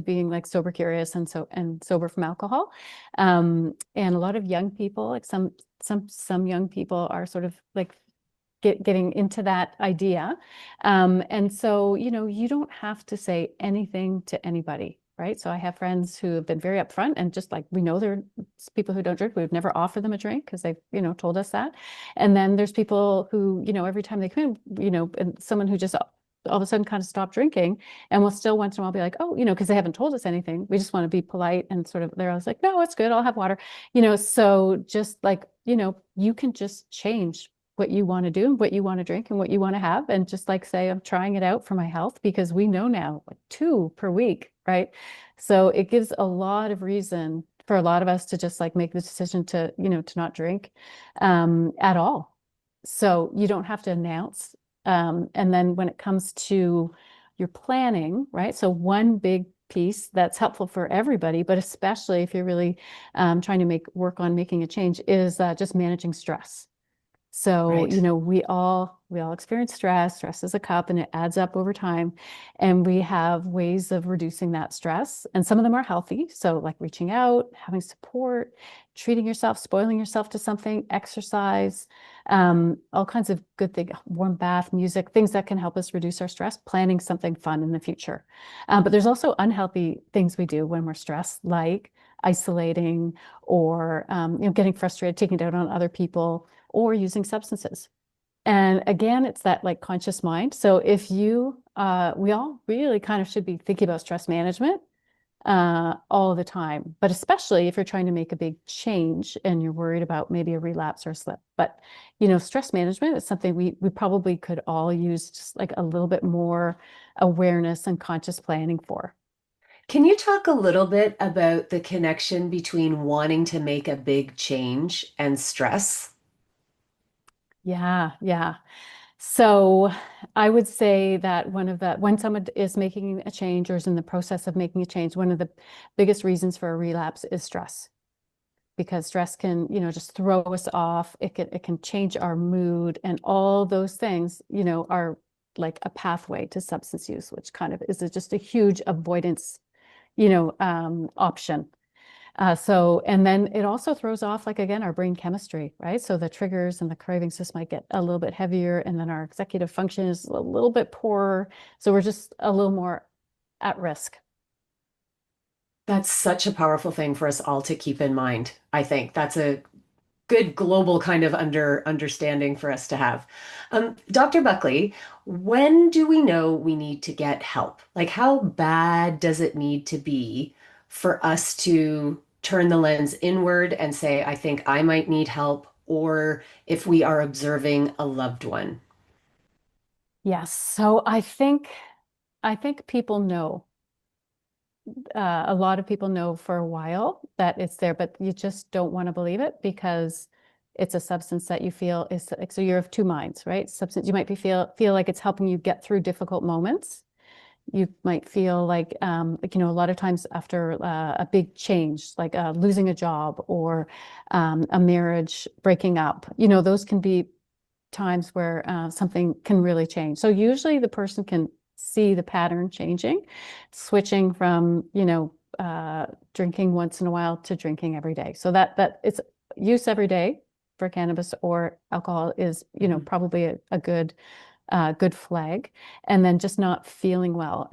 being like sober curious and sober from alcohol. And a lot of young people, like some young people are sort of like getting into that idea. And so, you know, you don't have to say anything to anybody, right? So I have friends who have been very upfront and just like, we know they're people who don't drink. We've never offered them a drink because they've, you know, told us that. And then there's people who, you know, every time they come in, you know, and someone who just all of a sudden kind of stop drinking and will still once in a while be like, oh, you know, because they haven't told us anything. We just want to be polite and sort of they're always like, no, it's good. I'll have water, you know. So just like, you know, you can just change what you want to do, what you want to drink, and what you want to have. And just like say, I'm trying it out for my health because we know now like 2 per week, right? So it gives a lot of reason for a lot of us to just like make the decision to, you know, to not drink at all. So you don't have to announce. And then when it comes to your planning, right? So one big piece that's helpful for everybody, but especially if you're really trying to work on making a change is just managing stress. So, you Right. know, we all experience stress. Stress is a cup and it adds up over time. And we have ways of reducing that stress. And some of them are healthy. So like reaching out, having support, treating yourself, spoiling yourself to something, exercise, all kinds of good things, warm bath, music, things that can help us reduce our stress, planning something fun in the future. But there's also unhealthy things we do when we're stressed, like isolating, or getting frustrated, taking it out on other people, or using substances. And again, it's that like conscious mind. So if we all really kind of should be thinking about stress management all the time, but especially if you're trying to make a big change and you're worried about maybe a relapse or a slip. But stress management is something we probably could all use just like a little bit more awareness and conscious planning for. Can you talk a little bit about the connection between wanting to make a big change and stress? Yeah, yeah. So I would say that when someone is making a change or is in the process of making a change, one of the biggest reasons for a relapse is stress. Because stress can, just throw us off. It can change our mood, and all those things, are like a pathway to substance use, which kind of is just a huge avoidance, option. And then it also throws off, like, again, our brain chemistry, right? So the triggers and the cravings just might get a little bit heavier, and then our executive function is a little bit poorer. So we're just a little more at risk. That's such a powerful thing for us all to keep in mind. I think that's a good global kind of understanding for us to have. Dr. Buckley, when do we know we need to get help? Like, how bad does it need to be for us to turn the lens inward and say, I think I might need help, or if we are observing a loved one? Yes. So I think people know. A lot of people know for a while that it's there, but you just don't want to believe it because it's a substance that you feel is like, so you're of two minds, right? Substance, you might feel like it's helping you get through difficult moments. You might feel like, a lot of times after a big change, like losing a job or a marriage breaking up, those can be times where something can really change. So usually the person can see the pattern changing, switching from, drinking once in a while to drinking every day. So that it's use every day for cannabis or alcohol is, Mhm. probably a good flag. And then just not feeling well.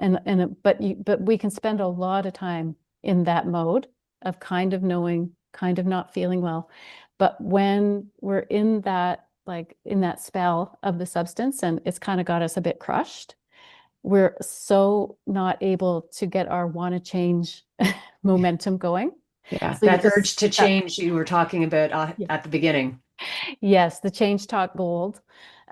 But we can spend a lot of time in that mode of kind of knowing, kind of not feeling well. But when we're in that, like in that spell of the substance and it's kind of got us a bit crushed, we're so not able to get our want to change momentum going. Yeah, So you're that just urge to stuck. change you were talking about Yeah. at the beginning. Yes, the change talk gold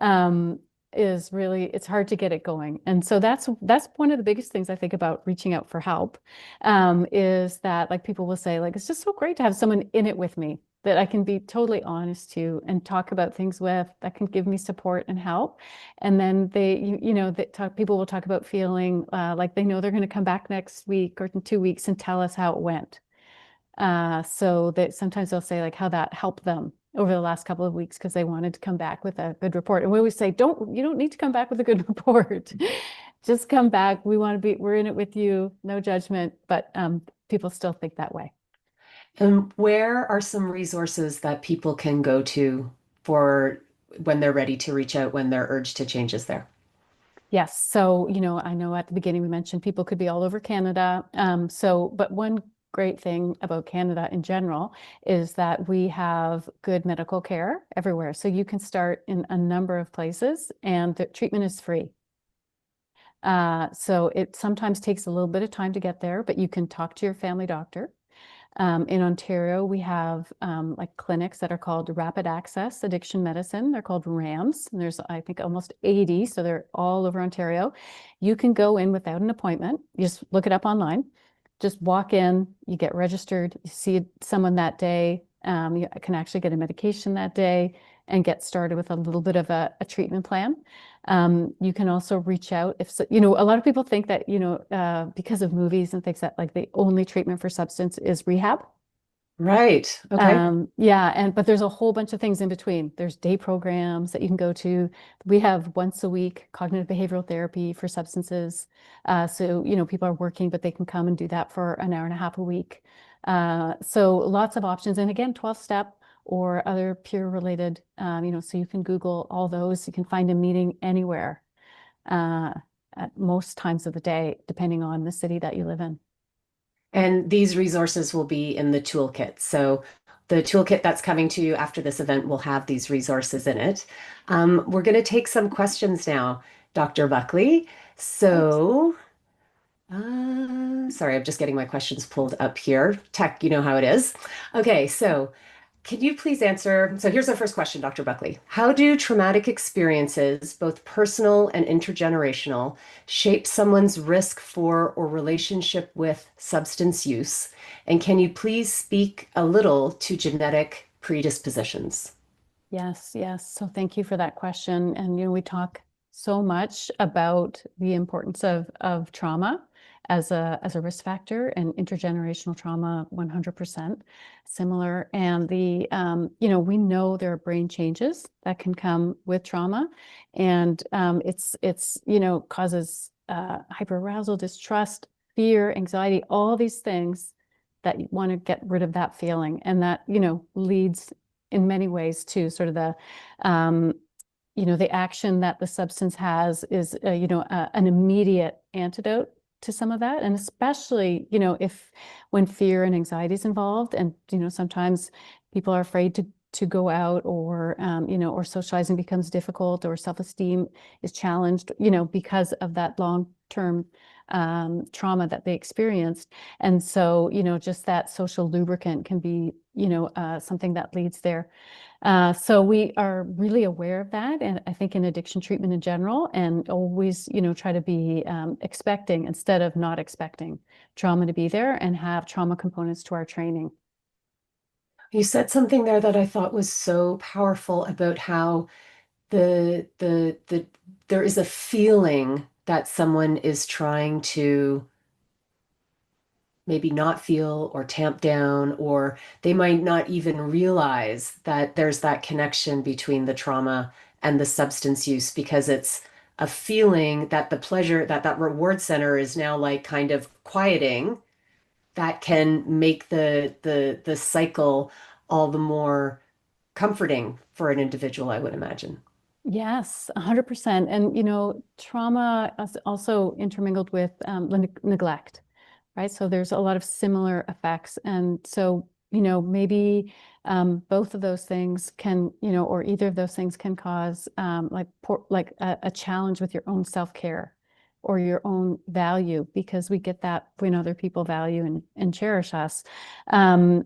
um, is really, it's hard to get it going. And so that's one of the biggest things I think about reaching out for help, is that like people will say like, it's just so great to have someone in it with me that I can be totally honest to and talk about things with that can give me support and help. And then people will talk about feeling like they know they're going to come back next week or in 2 weeks and tell us how it went. So that sometimes they'll say like how that helped them over the last couple of weeks because they wanted to come back with a good report. And we always say, you don't need to come back with a good report. Just come back. We're in it with you, no judgment, but people still think that way. And where are some resources that people can go to for when they're ready to reach out, when their urge to change is there? Yes. So, I know at the beginning we mentioned people could be all over Canada. But one great thing about Canada in general is that we have good medical care everywhere. So you can start in a number of places and the treatment is free. So it sometimes takes a little bit of time to get there, but you can talk to your family doctor. In Ontario, we have like clinics that are called Rapid Access Addiction Medicine. They're called RAMS. And there's, I think, almost 80. So they're all over Ontario. You can go in without an appointment. You just look it up online. Just walk in, you get registered, you see someone that day. You can actually get a medication that day and get started with a little bit of a treatment plan. You can also reach out if, a lot of people think that, because of movies and things that like the only treatment for substance is rehab. Right. Okay. But there's a whole bunch of things in between. There's day programs that you can go to. We have once a week cognitive behavioral therapy for substances. So, people are working, but they can come and do that for an hour and a half a week. So lots of options. And again, 12-step or other peer related, so you can Google all those. You can find a meeting anywhere, uh, at most times of the day, depending on the city that you live in. And these resources will be in the toolkit. So the toolkit that's coming to you after this event will have these resources in it. We're going to take some questions now, Dr. Buckley. Great. So, sorry, I'm just getting my questions pulled up here. Tech, you know how it is. Okay, so can you please answer? So here's our first question, Dr. Buckley. How do traumatic experiences, both personal and intergenerational, shape someone's risk for or relationship with substance use? And can you please speak a little to genetic predispositions? Yes, yes. So thank you for that question. And we talk so much about the importance of trauma as a risk factor, and intergenerational trauma 100% similar. And we know there are brain changes that can come with trauma, and it's causes hyperarousal, distrust, fear, anxiety, all these things that you want to get rid of that feeling, and that leads in many ways to sort of um, the action that the substance has is, an immediate antidote to some of that. And especially, if when fear and anxiety is involved, and, sometimes people are afraid to go out, or, or socializing becomes difficult, or self-esteem is challenged, because of that long-term trauma that they experienced. And so, just that social lubricant can be, something that leads there. So we are really aware of that, and I think in addiction treatment in general, and always, try to be expecting instead of not expecting trauma to be there, and have trauma components to our training. You said something there that I thought was so powerful about how the there is a feeling that someone is trying to maybe not feel or tamp down, or they might not even realize that there's that connection between the trauma and the substance use because it's a feeling that the pleasure that that reward center is now like kind of quieting that can make the cycle all the more comforting for an individual, I would imagine. Yes, 100%. And, trauma is also intermingled with neglect, right? So there's a lot of similar effects. And so, maybe both of those things can, or either of those things can cause like a challenge with your own self-care or your own value, because we get that when other people value and cherish us. That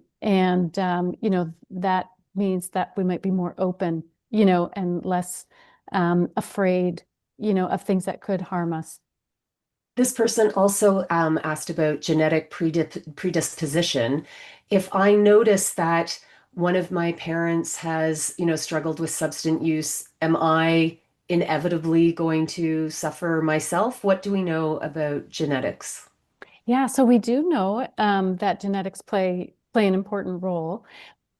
means that we might be more open, and less afraid, of things that could harm us. This person also asked about genetic predisposition. If I notice that one of my parents has, struggled with substance use, am I inevitably going to suffer myself? What do we know about genetics? Yeah, so we do know that genetics play an important role,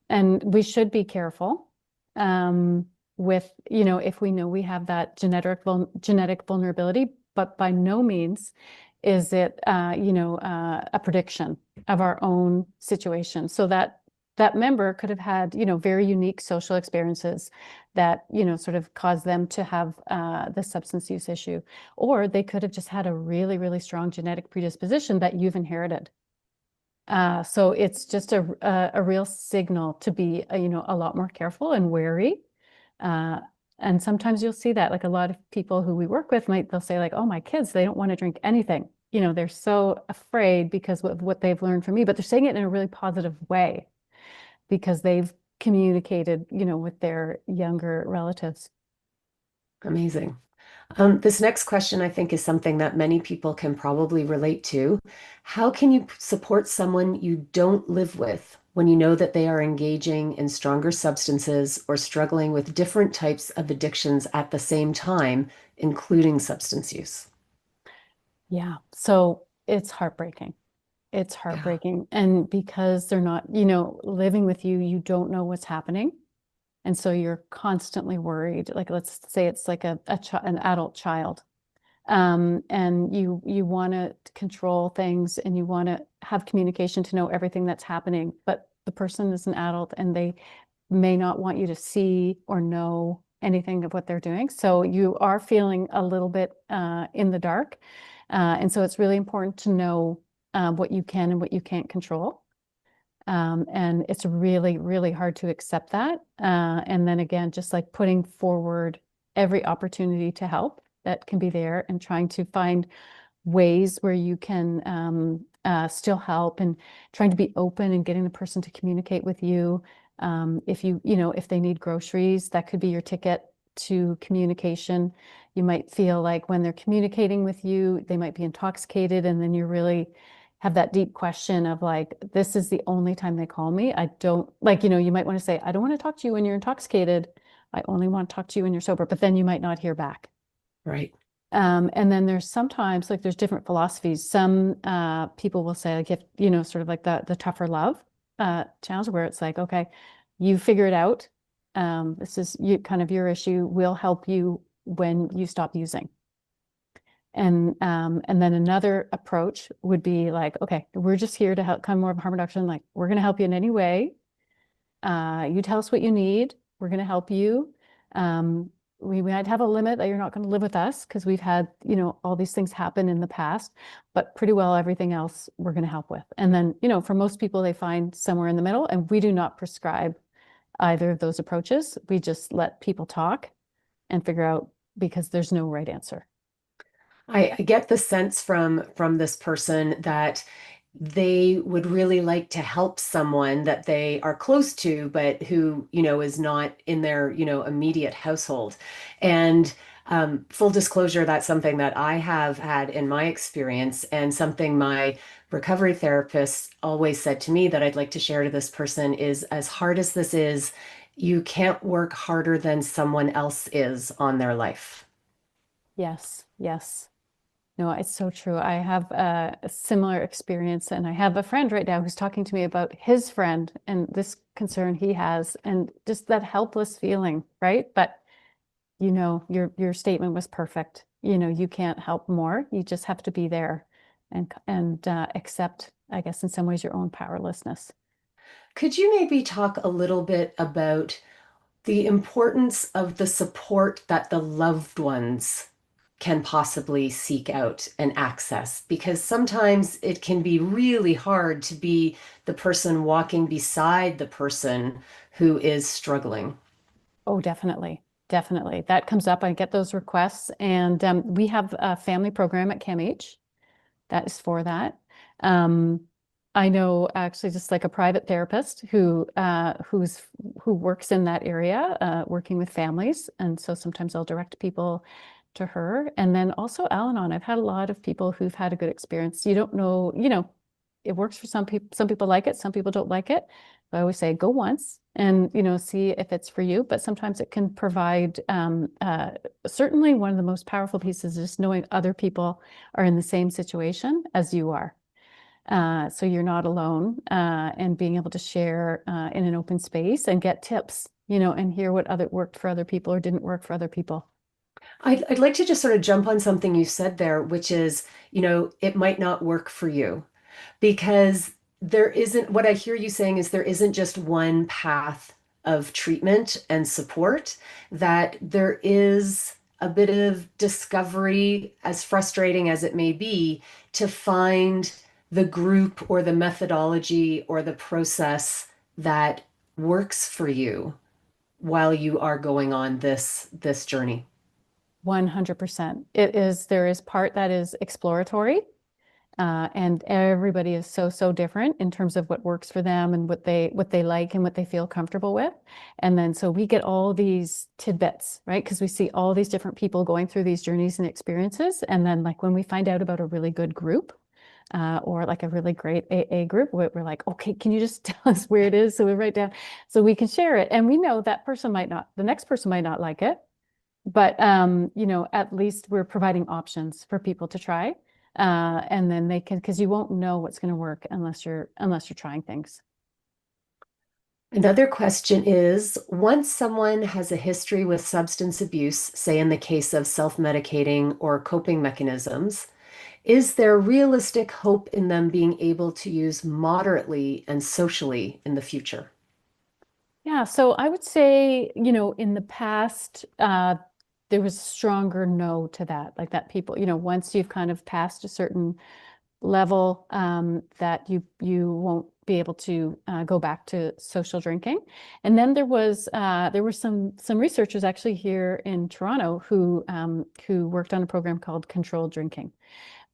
and we should be careful with, if we know we have that genetic vulnerability, but by no means is it, a prediction of our own situation. So that member could have had, very unique social experiences that, sort of caused them to have the substance use issue, or they could have just had a really, really strong genetic predisposition that you've inherited. So it's just a real signal to be, a lot more careful and wary. Uh, and sometimes you'll see that, like a lot of people who we work with they'll say like, oh, my kids, they don't want to drink anything. They're so afraid because of what they've learned from me, but they're saying it in a really positive way because they've communicated, with their younger relatives. Amazing. This next question, I think, is something that many people can probably relate to. How can you support someone you don't live with when you know that they are engaging in stronger substances or struggling with different types of addictions at the same time, including substance use? Yeah. So it's heartbreaking. It's Yeah. heartbreaking. And because they're not, living with you, you don't know what's happening. And so you're constantly worried. Like, let's say it's like an adult child. And you want to control things, and you want to have communication to know everything that's happening, but the person is an adult, and they may not want you to see or know anything of what they're doing. So you are feeling a little bit in the dark. And so it's really important to know what you can and what you can't control. And it's really, really hard to accept that. And then again, just like putting forward every opportunity to help that can be there and trying to find ways where you can still help and trying to be open and getting the person to communicate with you. If if they need groceries, that could be your ticket to communication. You might feel like when they're communicating with you, they might be intoxicated, and then you really have that deep question of like, this is the only time they call me. I don't like, you might want to say, I don't want to talk to you when you're intoxicated. I only want to talk to you when you're sober, but then you might not hear back. Right. And then there's sometimes like there's different philosophies. Some people will say like if sort of like the tougher love challenge where it's like, okay, you figure it out. This is kind of your issue. We'll help you when you stop using. And then another approach would be like, okay, we're just here to help, kind of more of harm reduction. Like we're going to help you in any way. You tell us what you need. We're going to help you. We might have a limit that you're not going to live with us because we've had, all these things happen in the past, but pretty well everything else we're going to help with. And then, for most people, they find somewhere in the middle, and we do not prescribe either of those approaches. We just let people talk and figure out because there's no right answer. I get the sense from this person that they would really like to help someone that they are close to, but who, is not in their, immediate household. And full disclosure, that's something that I have had in my experience, and something my recovery therapist always said to me that I'd like to share to this person is, as hard as this is, you can't work harder than someone else is on their life. Yes, yes. No, it's so true. I have a similar experience, and I have a friend right now who's talking to me about his friend and this concern he has, and just that helpless feeling, right? But your statement was perfect. You can't help more. You just have to be there and accept, I guess, in some ways, your own powerlessness. Could you maybe talk a little bit about the importance of the support that the loved ones can possibly seek out and access? Because sometimes it can be really hard to be the person walking beside the person who is struggling. Oh, definitely. Definitely. That comes up. I get those requests. And we have a family program at CAMH that is for that. Um, I know actually just like a private therapist who works in that area, working with families. And so sometimes I'll direct people to her. And then also Al-Anon. I've had a lot of people who've had a good experience. You don't know, it works for some people. Some people like it, some people don't like it. I always say go once and see if it's for you. But sometimes it can provide certainly one of the most powerful pieces is just knowing other people are in the same situation as you are. So you're not alone, and being able to share in an open space and get tips, and hear what other worked for other people or didn't work for other people. I'd like to just sort of jump on something you said there, which is, it might not work for you. Because there isn't, what I hear you saying is there isn't just one path of treatment and support, that there is a bit of discovery, as frustrating as it may be, to find the group or the methodology or the process that works for you while you are going on this journey. 100%. There is part that is exploratory. And everybody is so, so different in terms of what works for them and what they like and what they feel comfortable with. And then so we get all these tidbits, right? Because we see all these different people going through these journeys and experiences. And then like when we find out about a really good group, or like a really great AA group, we're like, okay, can you just tell us where it is? So we write down so we can share it. And we know that person might not, the next person might not like it. But at least we're providing options for people to try. And then they can, because you won't know what's going to work unless you're trying things. Another question is, once someone has a history with substance abuse, say in the case of self-medicating or coping mechanisms, is there realistic hope in them being able to use moderately and socially in the future? Yeah, so I would say, in the past, there was stronger no to that, like that people, once you've kind of passed a certain level that you won't be able to go back to social drinking. And then there were some researchers actually here in Toronto who worked on a program called controlled drinking,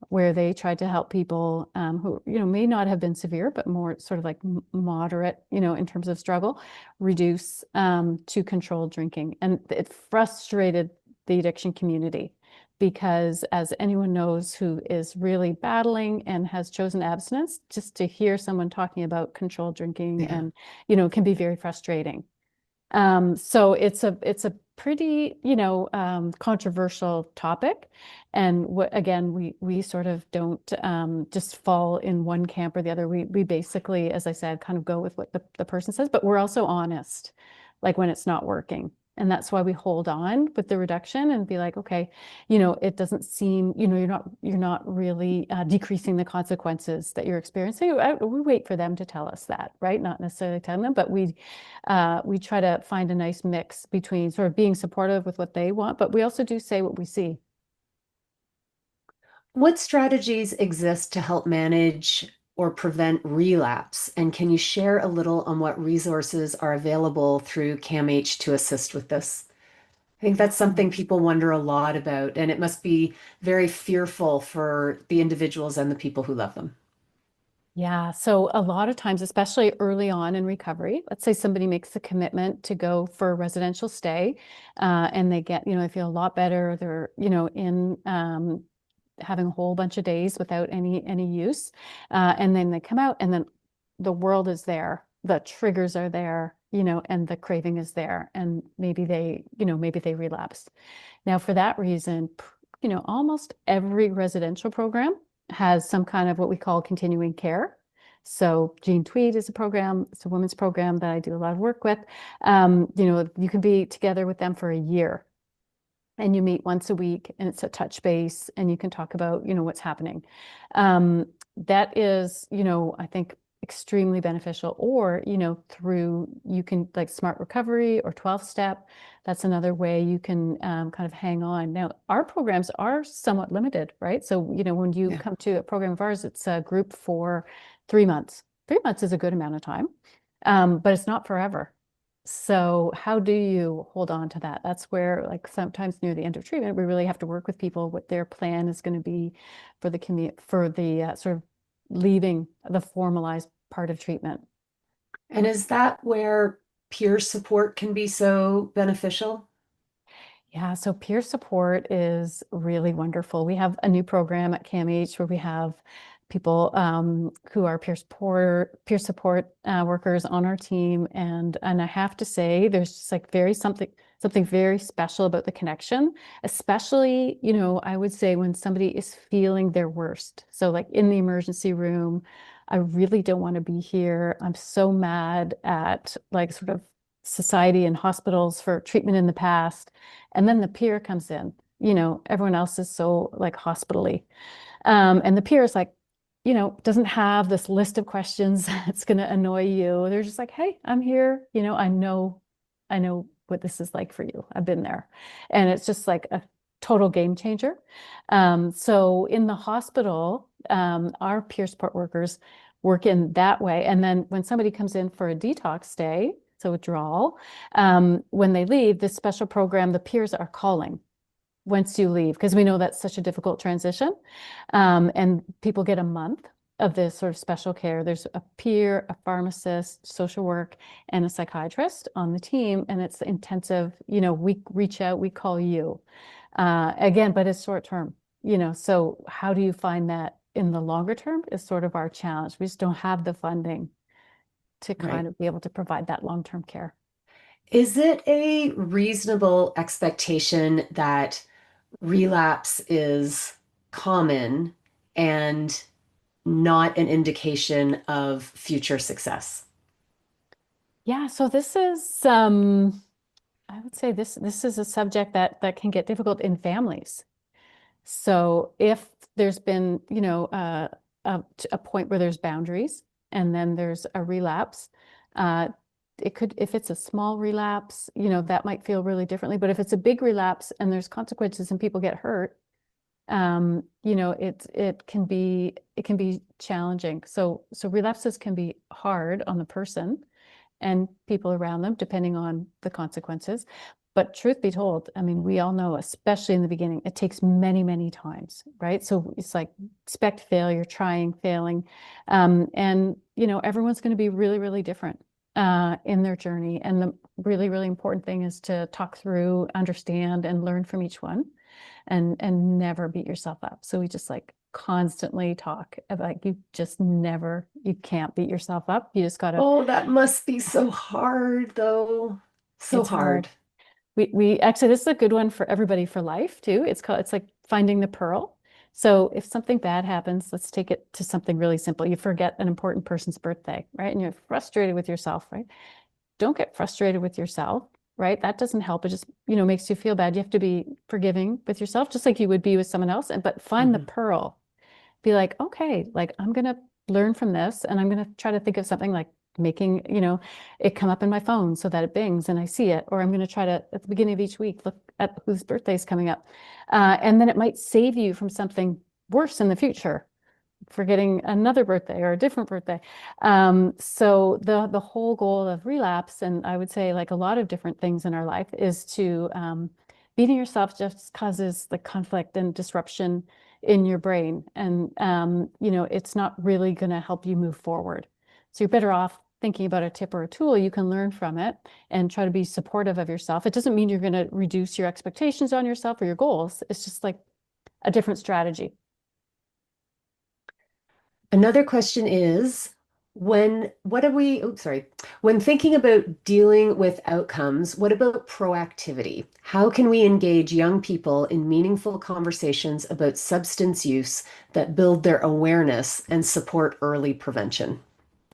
where they tried to help people who may not have been severe, but more sort of like moderate, in terms of struggle, reduce to controlled drinking. And it frustrated the addiction community because, as anyone knows who is really battling and has chosen abstinence, just to hear someone talking about controlled drinking Yeah. and can be very frustrating. So it's a pretty, controversial topic. And again, we sort of don't just fall in one camp or the other. We basically, as I said, kind of go with what the person says, but we're also honest, like when it's not working. And that's why we hold on with the reduction and be like, okay, it doesn't seem, you're not really decreasing the consequences that you're experiencing. We wait for them to tell us that, right? Not necessarily telling them, but we try to find a nice mix between sort of being supportive with what they want, but we also do say what we see. What strategies exist to help manage or prevent relapse? And can you share a little on what resources are available through CAMH to assist with this? I think that's something people wonder a lot about, and it must be very fearful for the individuals and the people who love them. Yeah, so a lot of times, especially early on in recovery, let's say somebody makes a commitment to go for a residential stay, and they get, they feel a lot better. They're, in having a whole bunch of days without any use, and then they come out, and then the world is there, the triggers are there, and the craving is there, and maybe they relapse. Now, for that reason, almost every residential program has some kind of what we call continuing care. So Jean Tweed is a program, it's a women's program that I do a lot of work with. You can be together with them for a year and you meet once a week and it's a touch base and you can talk about, what's happening. That is, I think extremely beneficial. Or, through you can like Smart Recovery or 12 step. That's another way you can kind of hang on. Now, our programs are somewhat limited, right? So, when you Yeah. come to a program of ours, it's a group for 3 months. 3 months is a good amount of time, but it's not forever. So how do you hold on to that? That's where, like, sometimes near the end of treatment, we really have to work with people what their plan is going to be for the commute, for the sort of leaving the formalized part of treatment. And is that where peer support can be so beneficial? Yeah, so peer support is really wonderful. We have a new program at CAMH where we have people who are peer support workers on our team, and I have to say, there's just like something very special about the connection, especially I would say when somebody is feeling their worst. So like in the emergency room, I really don't want to be here. I'm so mad at like sort of society and hospitals for treatment in the past. And then the peer comes in, everyone else is so like hospitally. And the peer is like, doesn't have this list of questions that's going to annoy you. They're just like, hey, I'm here. I know what this is like for you. I've been there. And it's just like a total game changer. So in the hospital, our peer support workers work in that way. And then when somebody comes in for a detox stay, so withdrawal, when they leave, this special program, the peers are calling once you leave, because we know that's such a difficult transition. And people get a month of this sort of special care. There's a peer, a pharmacist, social work, and a psychiatrist on the team. And it's intensive, we reach out, we call you. Again, but it's short term, so how do you find that in the longer term is sort of our challenge. We just don't have the funding to kind Right. of be able to provide that long-term care. Is it a reasonable expectation that relapse is common and not an indication of future success? Yeah, so this is I would say this is a subject that can get difficult in families. So if there's been, a point where there's boundaries and then there's a relapse, uh, if it's a small relapse, that might feel really differently. But if it's a big relapse and there's consequences and people get hurt, it can be challenging. So relapses can be hard on the person and people around them, depending on the consequences. But truth be told, I mean, we all know, especially in the beginning, it takes many, many times, right? So it's like expect failure, trying, failing. And, everyone's going to be really, really different in their journey. And the really, really important thing is to talk through, understand, and learn from each one and never beat yourself up. So we just like constantly talk about you can't beat yourself up. You just gotta, Oh, that must be so hard, though. So it's hard. hard. We actually, this is a good one for everybody for life too. It's like finding the pearl. So if something bad happens, let's take it to something really simple. You forget an important person's birthday, right? And you're frustrated with yourself, right? Don't get frustrated with yourself, right? That doesn't help. It just, makes you feel bad. You have to be forgiving with yourself, just like you would be with someone else. But find the Mhm. pearl. Be like, okay, like I'm gonna learn from this, and I'm gonna try to think of something like making, it come up in my phone so that it bings and I see it. Or I'm gonna try to, at the beginning of each week, look at whose birthday is coming up. And then it might save you from something worse in the future, forgetting another birthday or a different birthday. So the whole goal of relapse, and I would say like a lot of different things in our life, is to beating yourself just causes the conflict and disruption in your brain, and it's not really going to help you move forward. So you're better off thinking about a tip or a tool you can learn from it and try to be supportive of yourself. It doesn't mean you're going to reduce your expectations on yourself or your goals. It's just like a different strategy. Another question is what are we, oh, sorry, when thinking about dealing with outcomes, what about proactivity? How can we engage young people in meaningful conversations about substance use that build their awareness and support early prevention?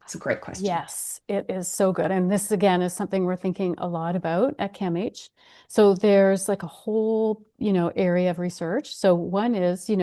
It's a great question. Yes, it is so good. And this again is something we're thinking a lot about at CAMH. So there's like a whole, area of research. So one is, we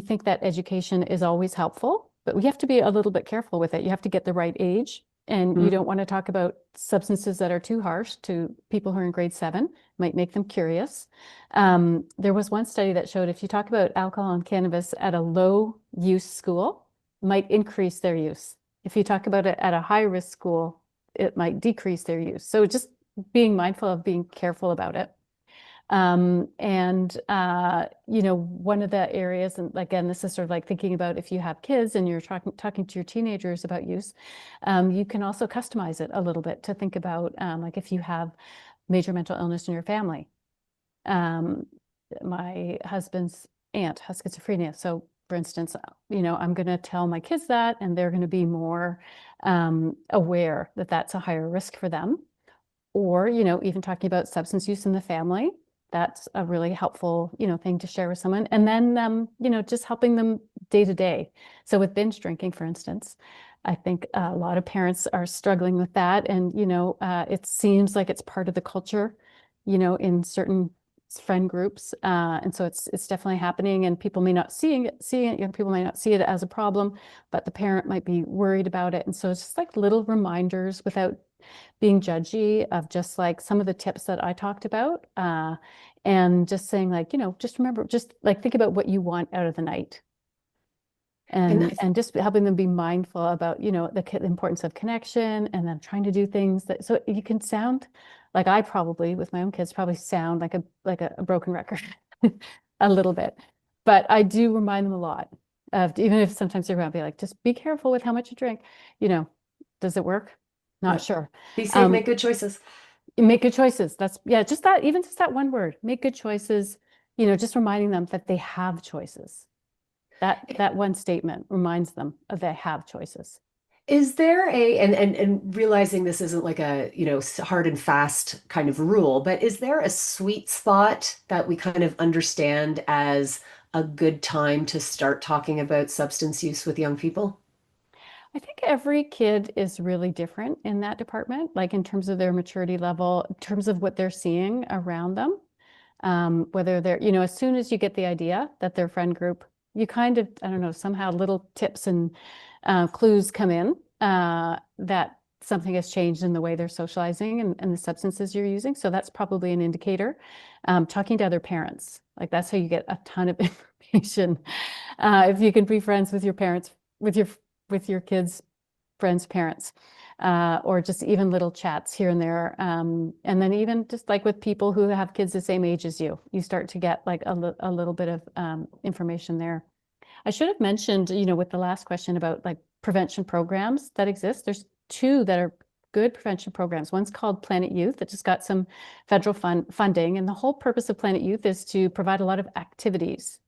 think that education is always helpful, but we have to be a little bit careful with it. You have to get the right age, and you don't want to talk about substances that are too harsh to people who are in grade 7, might make them curious. There was one study that showed if you talk about alcohol and cannabis at a low use school, might increase their use. If you talk about it at a high risk school, it might decrease their use. So just being mindful of being careful about it. And one of the areas, and again, this is sort of like thinking about if you have kids and you're talking to your teenagers about use, you can also customize it a little bit to think about like if you have major mental illness in your family. Um, my husband's aunt has schizophrenia. So for instance, I'm going to tell my kids that, and they're going to be more aware that that's a higher risk for them. Or, even talking about substance use in the family, that's a really helpful, thing to share with someone. And then, just helping them day to day. So with binge drinking, for instance, I think a lot of parents are struggling with that. And, it seems like it's part of the culture, in certain friend groups. And so it's definitely happening, and people may not seeing it, young people might not see it as a problem, but the parent might be worried about it. And so it's just like little reminders without being judgy of just like some of the tips that I talked about, and just saying like, just remember, just like think about what you want out of the night, And and just helping them be mindful about, the importance of connection, and then trying to do things that so you can sound like I probably with my own kids probably sound like a broken record a little bit, but I do remind them a lot of, even if sometimes they're around, be like, just be careful with how much you drink, you know, does it work? Not yeah, sure. be safe, Um, make good choices. Make good choices. That's, yeah, just that, even just that one word, make good choices, just reminding them that they have choices. That one statement reminds them of they have choices. Is there a, and realizing this isn't like a, hard and fast kind of rule, but is there a sweet spot that we kind of understand as a good time to start talking about substance use with young people? I think every kid is really different in that department, like in terms of their maturity level, in terms of what they're seeing around them. Whether they're, as soon as you get the idea that their friend group, you kind of, I don't know, somehow little tips and clues come in that something has changed in the way they're socializing and the substances you're using. So that's probably an indicator. Talking to other parents, like that's how you get a ton of information. If you can be friends with your parents, with your kids' friends' parents, or just even little chats here and there. And then even just like with people who have kids the same age as you start to get like a little bit of information there. I should have mentioned, with the last question about like prevention programs that exist, there's two that are good prevention programs. One's called Planet Youth that just got some federal funding. And the whole purpose of Planet Youth is to provide a lot of activities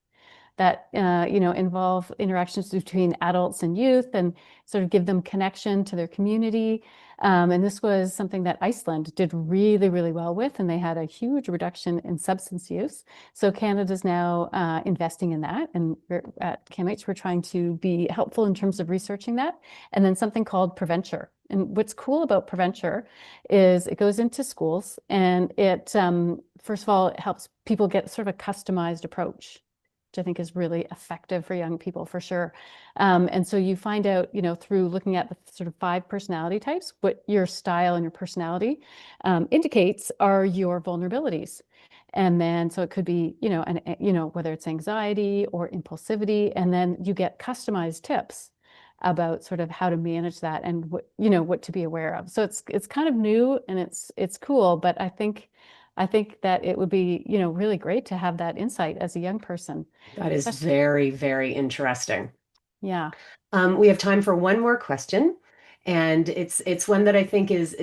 that involve interactions between adults and youth and sort of give them connection to their community. And this was something that Iceland did really, really well with, and they had a huge reduction in substance use. So Canada's now investing in that, and at CAMH we're trying to be helpful in terms of researching that. And then something called Preventure. And what's cool about Preventure is it goes into schools, and it first of all, it helps people get sort of a customized approach, which I think is really effective for young people for sure. And so you find out, through looking at the sort of 5 personality types, what your style and your personality indicates are your vulnerabilities. And then, so it could be, whether it's anxiety or impulsivity, and then you get customized tips about sort of how to manage that and what to be aware of. So it's kind of new and it's cool, but I think that it would be, really great to have that insight as a young person. That is Especially, very, very interesting. yeah, We have time for one more question, and it's one that I think is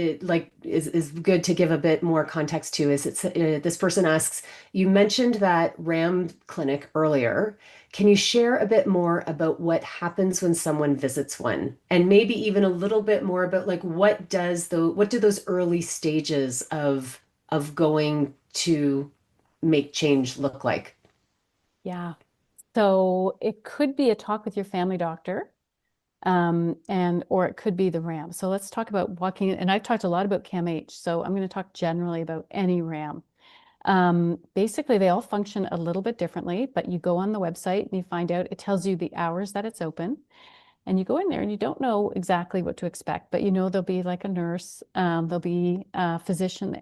good to give a bit more context to. This person asks, you mentioned that RAM clinic earlier. Can you share a bit more about what happens when someone visits one, and maybe even a little bit more about like what do those early stages of going to make change look like? yeah. So it could be a talk with your family doctor, or it could be the RAM. So let's talk about walking. And I've talked a lot about CAMH, so I'm going to talk generally about any RAM. Basically, they all function a little bit differently, but you go on the website and you find out, it tells you the hours that it's open. And you go in there and you don't know exactly what to expect, but there'll be like a nurse, there'll be a physician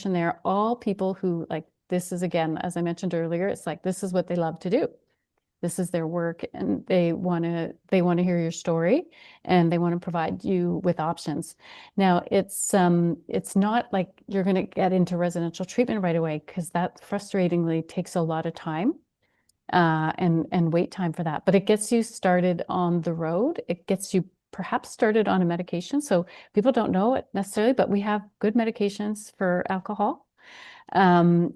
there, all people who like, this is again, as I mentioned earlier, it's like, this is what they love to do. This is their work, and they want to hear your story, and they want to provide you with options. Now, it's not like you're going to get into residential treatment right away, because that frustratingly takes a lot of time, and wait time for that. But it gets you started on the road. It gets you perhaps started on a medication. So people don't know it necessarily, but we have good medications for alcohol, and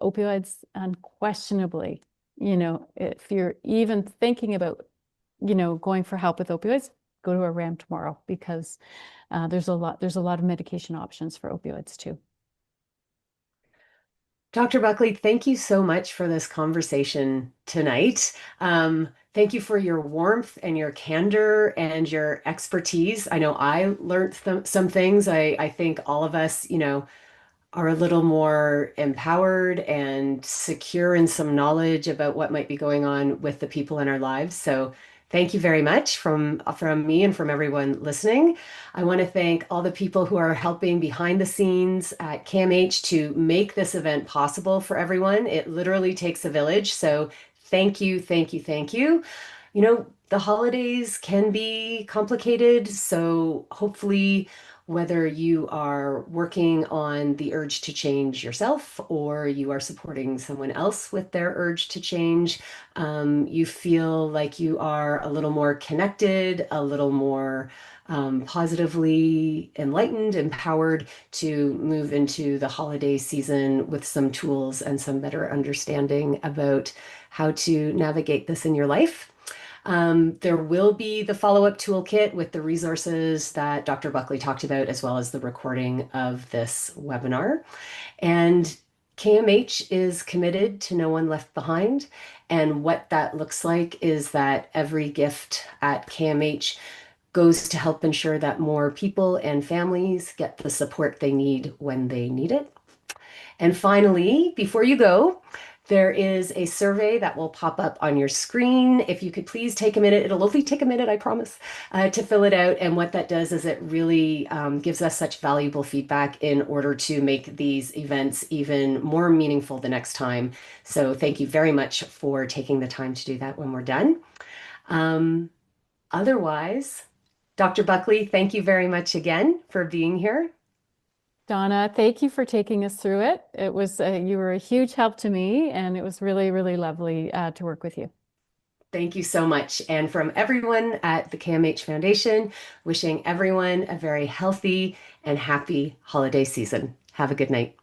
opioids, unquestionably. If you're even thinking about, going for help with opioids, go to a RAM tomorrow, because there's a lot of medication options for opioids too. Dr. Buckley, thank you so much for this conversation tonight. Thank you for your warmth and your candor and your expertise. I know I learned some things. I think all of us, are a little more empowered and secure in some knowledge about what might be going on with the people in our lives. So thank you very much from me and from everyone listening. I want to thank all the people who are helping behind the scenes at CAMH to make this event possible for everyone. It literally takes a village. So thank you, thank you, thank you. The holidays can be complicated, so hopefully, whether you are working on the urge to change yourself or you are supporting someone else with their urge to change, you feel like you are a little more connected, a little more positively enlightened, empowered to move into the holiday season with some tools and some better understanding about how to navigate this in your life. There will be the follow-up toolkit with the resources that Dr. Buckley talked about, as well as the recording of this webinar. And CAMH is committed to no one left behind. And what that looks like is that every gift at CAMH goes to help ensure that more people and families get the support they need when they need it. And finally, before you go, There is a survey that will pop up on your screen. If you could please take a minute, it'll only take a minute, I promise, to fill it out. And what that does is it really gives us such valuable feedback in order to make these events even more meaningful the next time. So thank you very much for taking the time to do that when we're done. Um, Otherwise, Dr. Buckley, thank you very much again for being here. Donna, thank you for taking us through it. It was you were a huge help to me, and it was really, really lovely to work with you. Thank you so much. And from everyone at the CAMH Foundation, wishing everyone a very healthy and happy holiday season. Have a good night.